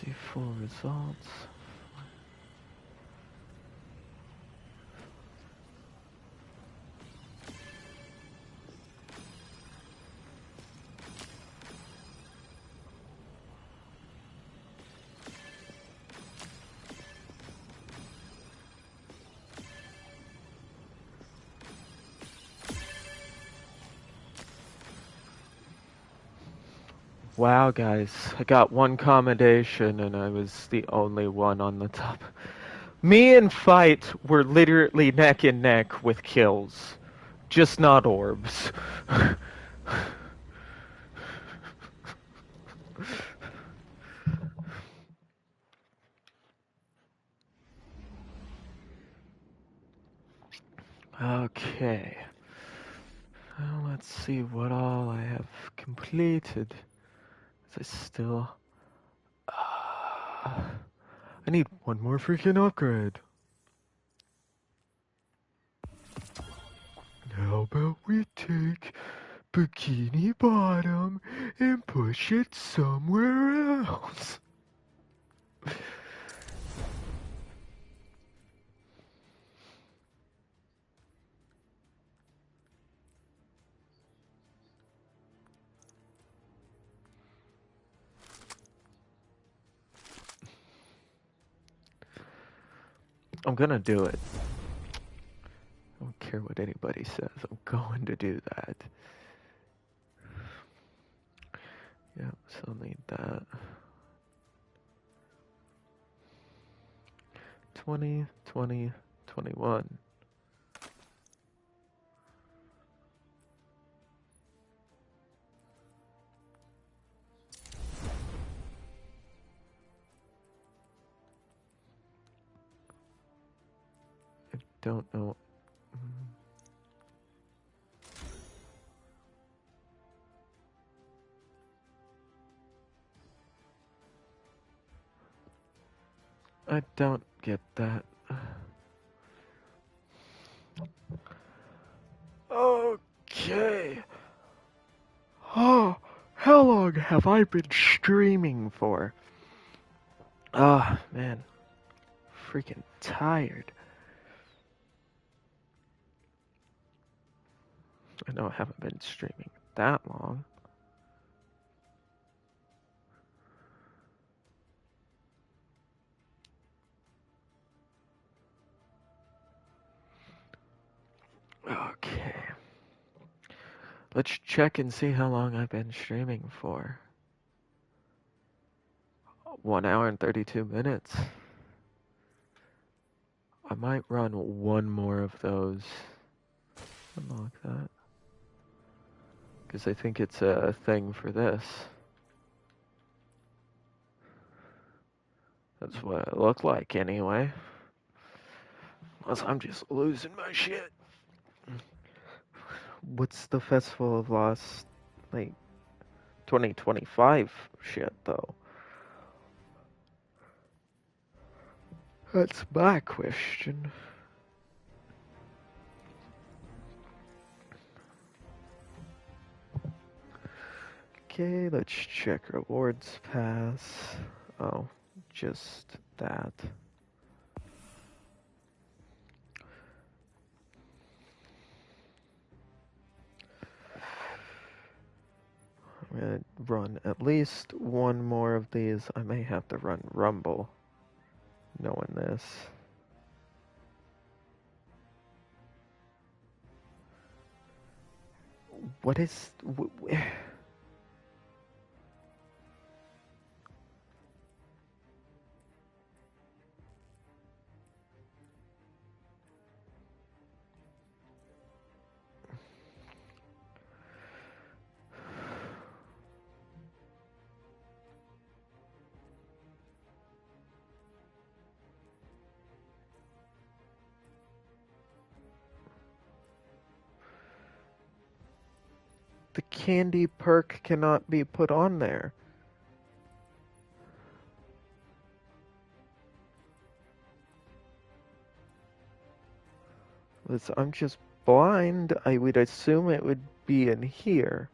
See full results. Wow, guys, I got one commendation and I was the only one on the top. Me and Fight were literally neck and neck with kills, just not orbs. Okay. Well, let's see what all I have completed. Is I still... I need one more freaking upgrade. How about we take Bikini Bottom and push it somewhere else? I'm gonna do it. I don't care what anybody says. I'm going to do that. Yeah, so I'll need that. 20, 20, 21. I don't know. I don't get that. Okay. Oh, how long have I been streaming for? Ah, man. Freaking tired. I know I haven't been streaming that long. Okay. Let's check and see how long I've been streaming for. 1 hour and 32 minutes. I might run one more of those. Unlock that. Because I think it's a thing for this. That's what it looked like anyway. Unless I'm just losing my shit. What's the Festival of Lost, like, 2025 shit, though? That's my question. Okay, let's check rewards pass. Oh, just that. I'm gonna run at least one more of these. I may have to run Rumble, knowing this. What is... The candy perk cannot be put on there. I'm just blind. I would assume it would be in here.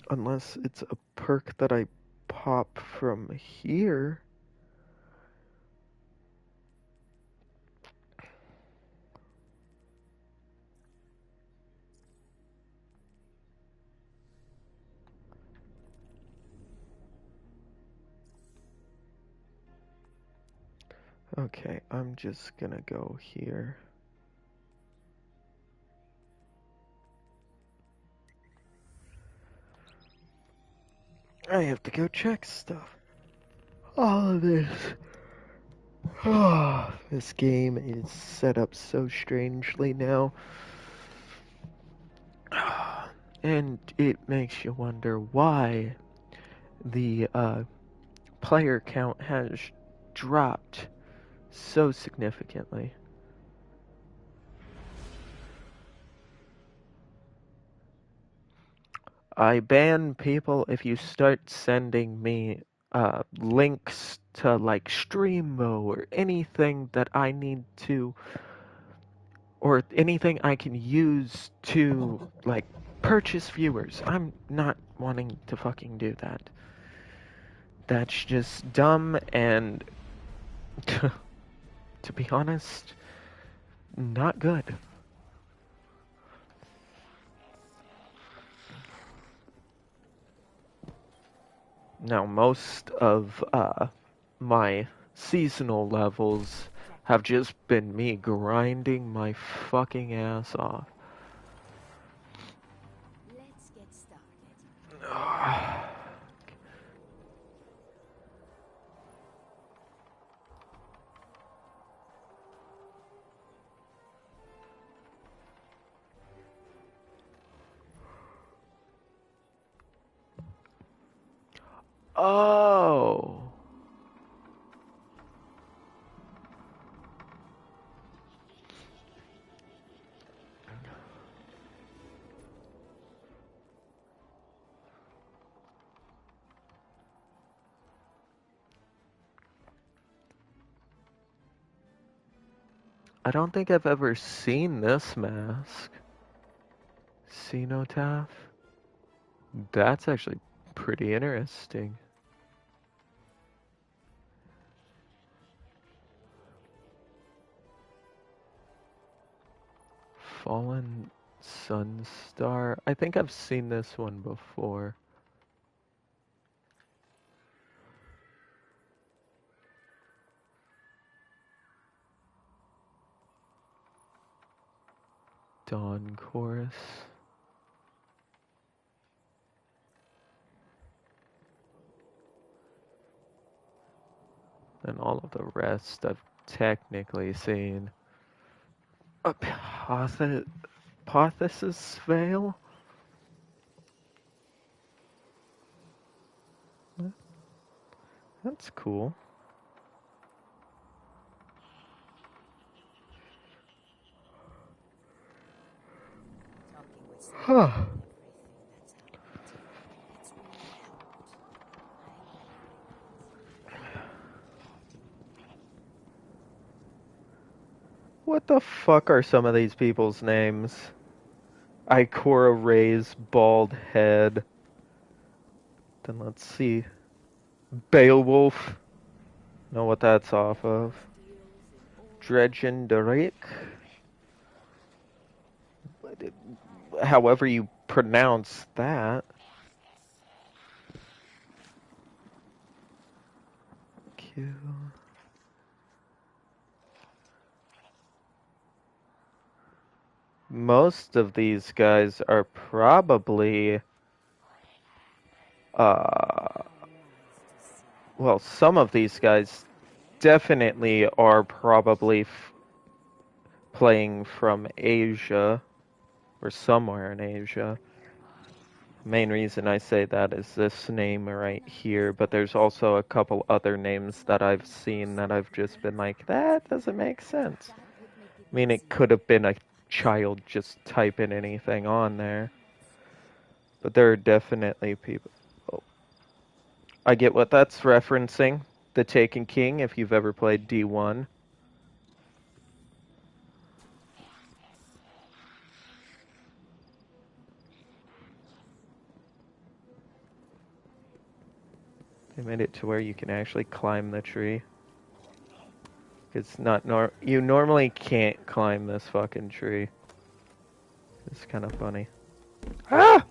Unless it's a perk that I pop from here. Okay, I'm just gonna go here. I have to go check stuff. All of this. This game is set up so strangely now. And it makes you wonder why the player count has dropped so significantly. I ban people if you start sending me links to like Streammo or anything that I need to, or anything I can use to like purchase viewers. I'm not wanting to fucking do that. That's just dumb and, to be honest, not good. Now, most of my seasonal levels have just been me grinding my fucking ass off. Let's get started. Oh. I don't think I've ever seen this mask. Cenotaph? That's actually pretty interesting. Fallen Sunstar? I think I've seen this one before. Dawn Chorus. And all of the rest I've technically seen. Apotheosis Veil? That's cool. Talking with Huh. someone everything that's happened. It's really helped. What the fuck are some of these people's names? Ikora Ray's bald head. Then let's see. Beowulf. Know what that's off of. Dredgen Derek. However you pronounce that. Q. Most of these guys are probably, well, some of these guys definitely are probably playing from Asia or somewhere in Asia. Main reason I say that is this name right here, but there's also a couple other names that I've seen that I've just been like, that doesn't make sense. I mean, it could have been a child just typing anything on there. But there are definitely people. Oh. I get what that's referencing. The Taken King, if you've ever played D1. They made it to where you can actually climb the tree. It's not you normally can't climb this fucking tree. It's kind of funny. Ah!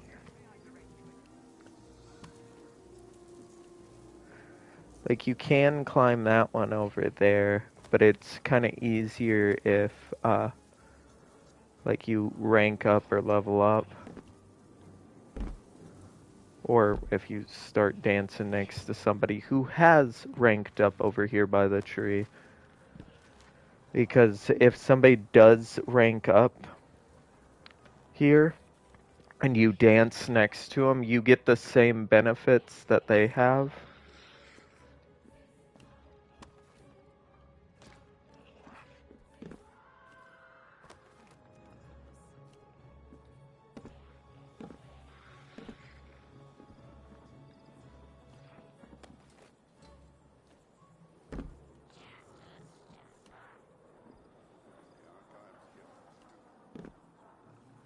Like, you can climb that one over there, but it's kind of easier if, like, you rank up or level up. Or if you start dancing next to somebody who has ranked up over here by the tree. Because if somebody does rank up here, and you dance next to them, you get the same benefits that they have.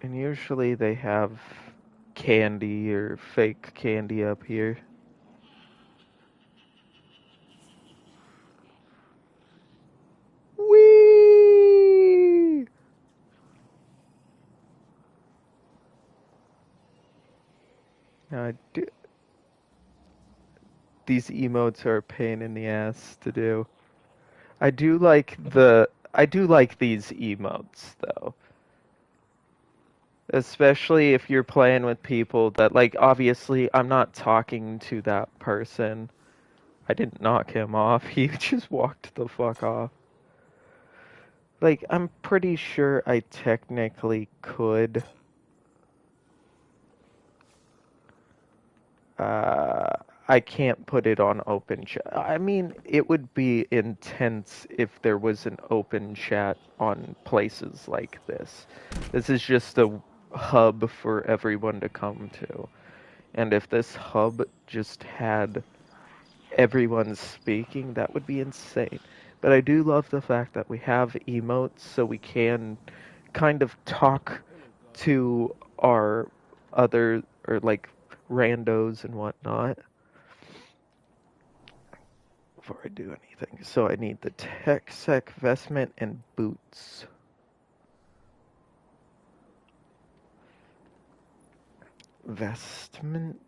And usually they have candy or fake candy up here. Whee! Now, these emotes are a pain in the ass to do. I do like these emotes though. Especially if you're playing with people that, like, obviously I'm not talking to that person. I didn't knock him off. He just walked the fuck off. Like, I'm pretty sure I technically could I can't put it on open chat. I mean, it would be intense if there was an open chat on places like this. This is just a hub for everyone to come to. And if this hub just had everyone speaking, that would be insane. But I do love the fact that we have emotes so we can kind of talk to our other, or like, randos and whatnot before I do anything. So I need the tech sec vestment and boots. Vestment.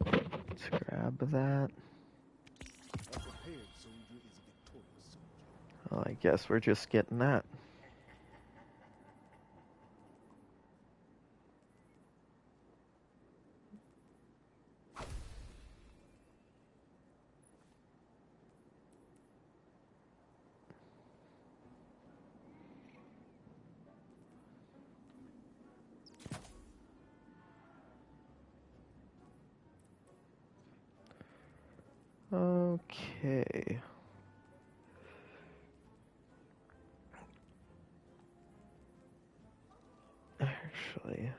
Let's grab that. Well, I guess we're just getting that. Okay. Actually,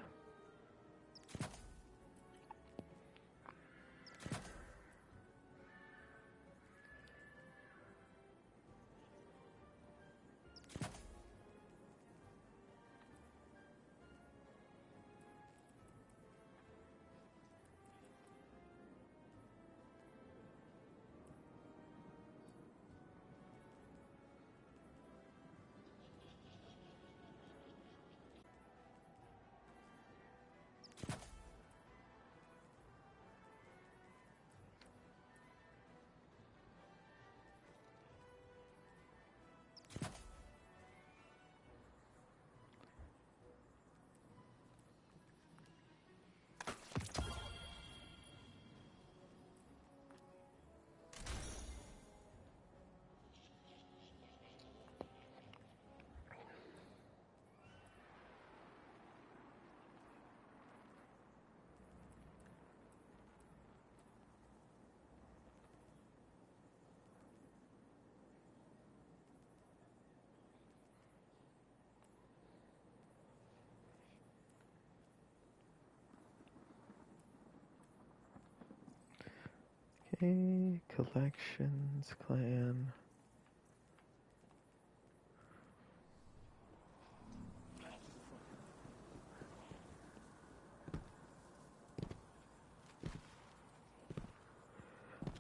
okay, collections, clan.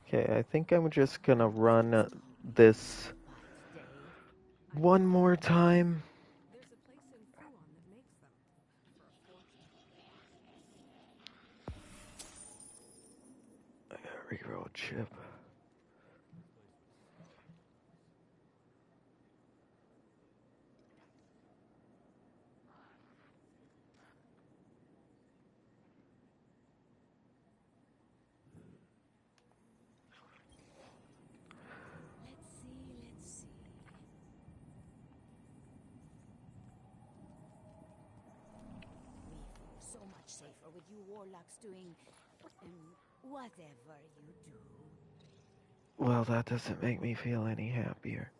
Okay, I think I'm just gonna run this one more time. There's a place in Fuon that makes them for a fortune. I gotta reroll chip. Let's see. We feel so much safer with you warlocks doing whatever you do. Well, that doesn't make me feel any happier.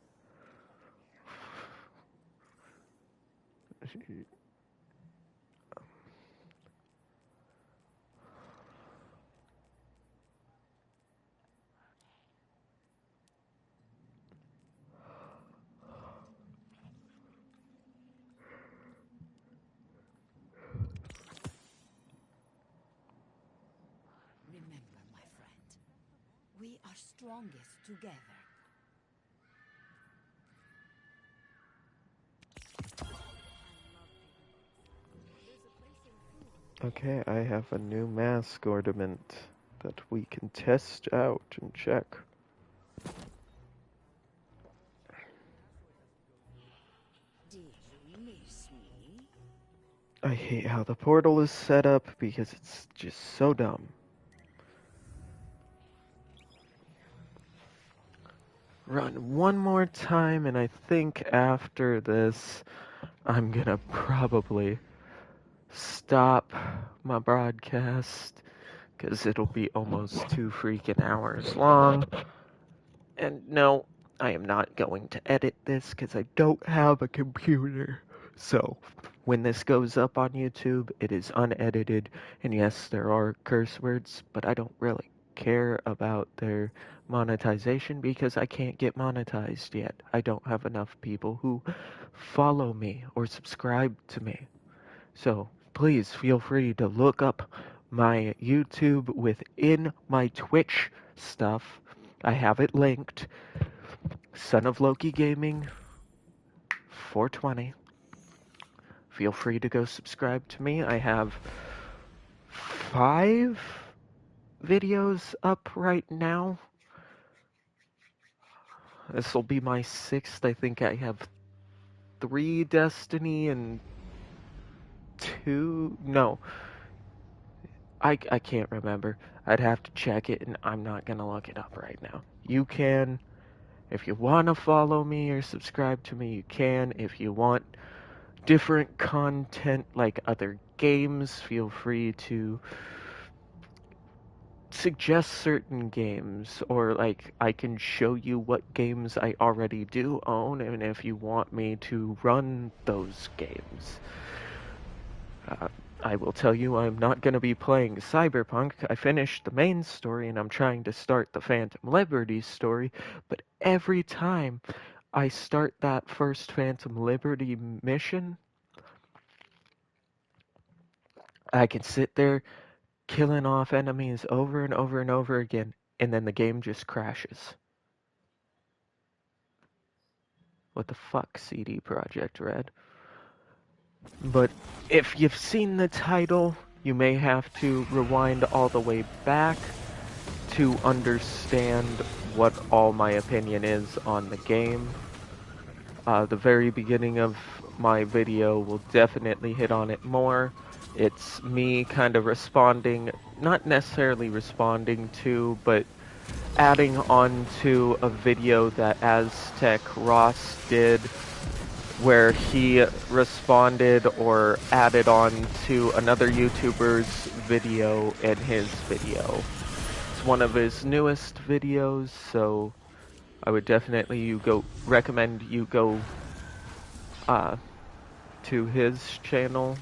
Remember, my friend, we are strongest together. I love painting books. There's a place in Fuon that Okay, I have a new mask ornament that we can test out and check. Did you miss me? I hate how the portal is set up because it's just so dumb. Run one more time, and I think after this, I'm gonna probably stop my broadcast because it'll be almost 2 freaking hours long. And no, I am not going to edit this because I don't have a computer. So, when this goes up on YouTube, it is unedited. And yes, there are curse words, but I don't really care about their monetization because I can't get monetized yet. I don't have enough people who follow me or subscribe to me. So, please feel free to look up my YouTube within my Twitch stuff. I have it linked. Son of Loki Gaming 420. Feel free to go subscribe to me. I have 5 videos up right now. This will be my 6th. I think I have 3 Destiny and 2. No. I can't remember. I'd have to check it, and I'm not going to look it up right now. You can. If you want to follow me or subscribe to me, you can. If you want different content like other games, feel free to suggest certain games, or like I can show you what games I already do own, and if you want me to run those games. I will tell you I'm not going to be playing Cyberpunk. I finished the main story and I'm trying to start the Phantom Liberty story, but every time I start that first Phantom Liberty mission, I can sit there killing off enemies over and over and over again, and then the game just crashes. What the fuck, CD Projekt Red? But if you've seen the title, you may have to rewind all the way back to understand what all my opinion is on the game. The very beginning of my video will definitely hit on it more. It's me kind of responding, not necessarily responding to, but adding on to a video that Aztec Ross did, where he responded or added on to another YouTuber's video in his video. It's one of his newest videos, so I would definitely recommend you go to his channel.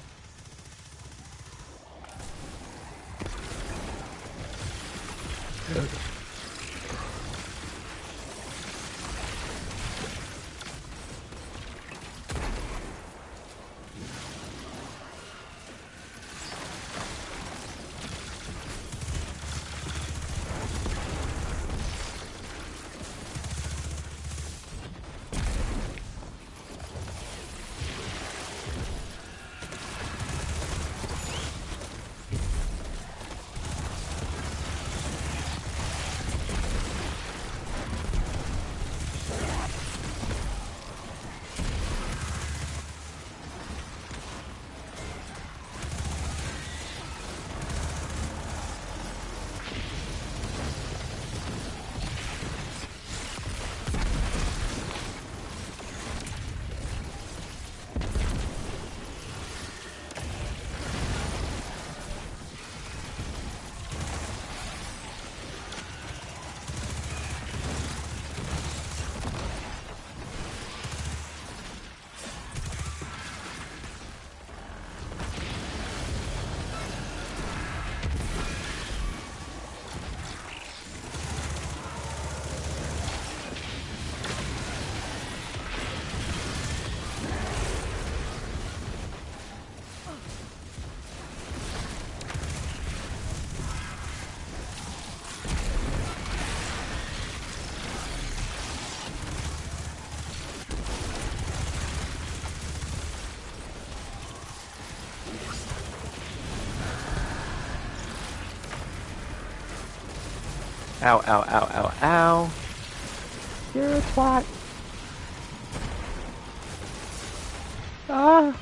Ow, ow, ow, ow, ow. You're a twat. Ah.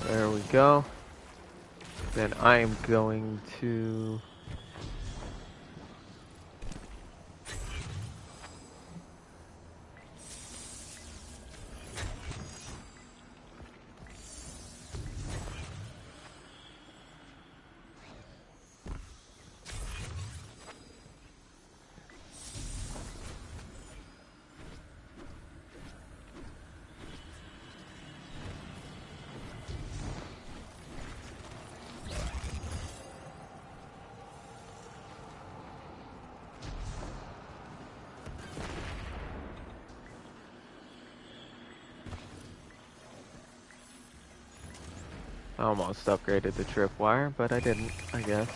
There we go. Then I'm going to... I almost upgraded the tripwire, but I didn't, I guess.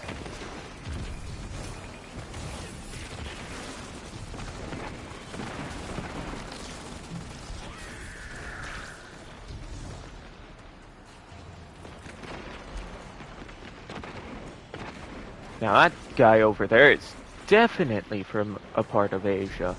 Now that guy over there is definitely from a part of Asia.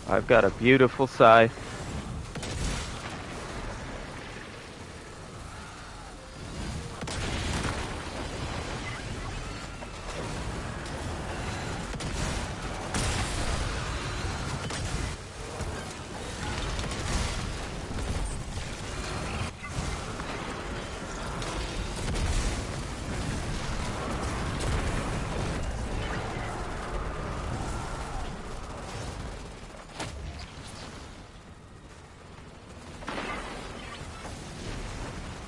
I've got a beautiful scythe.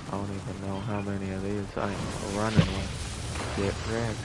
I don't even know how many of these I'm running with. Get wrecked.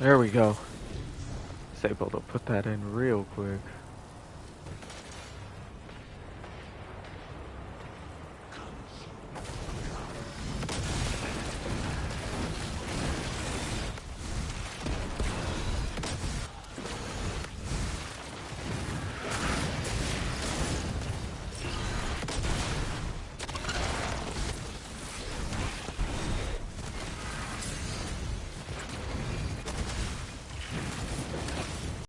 There we go. Was able to put that in real quick.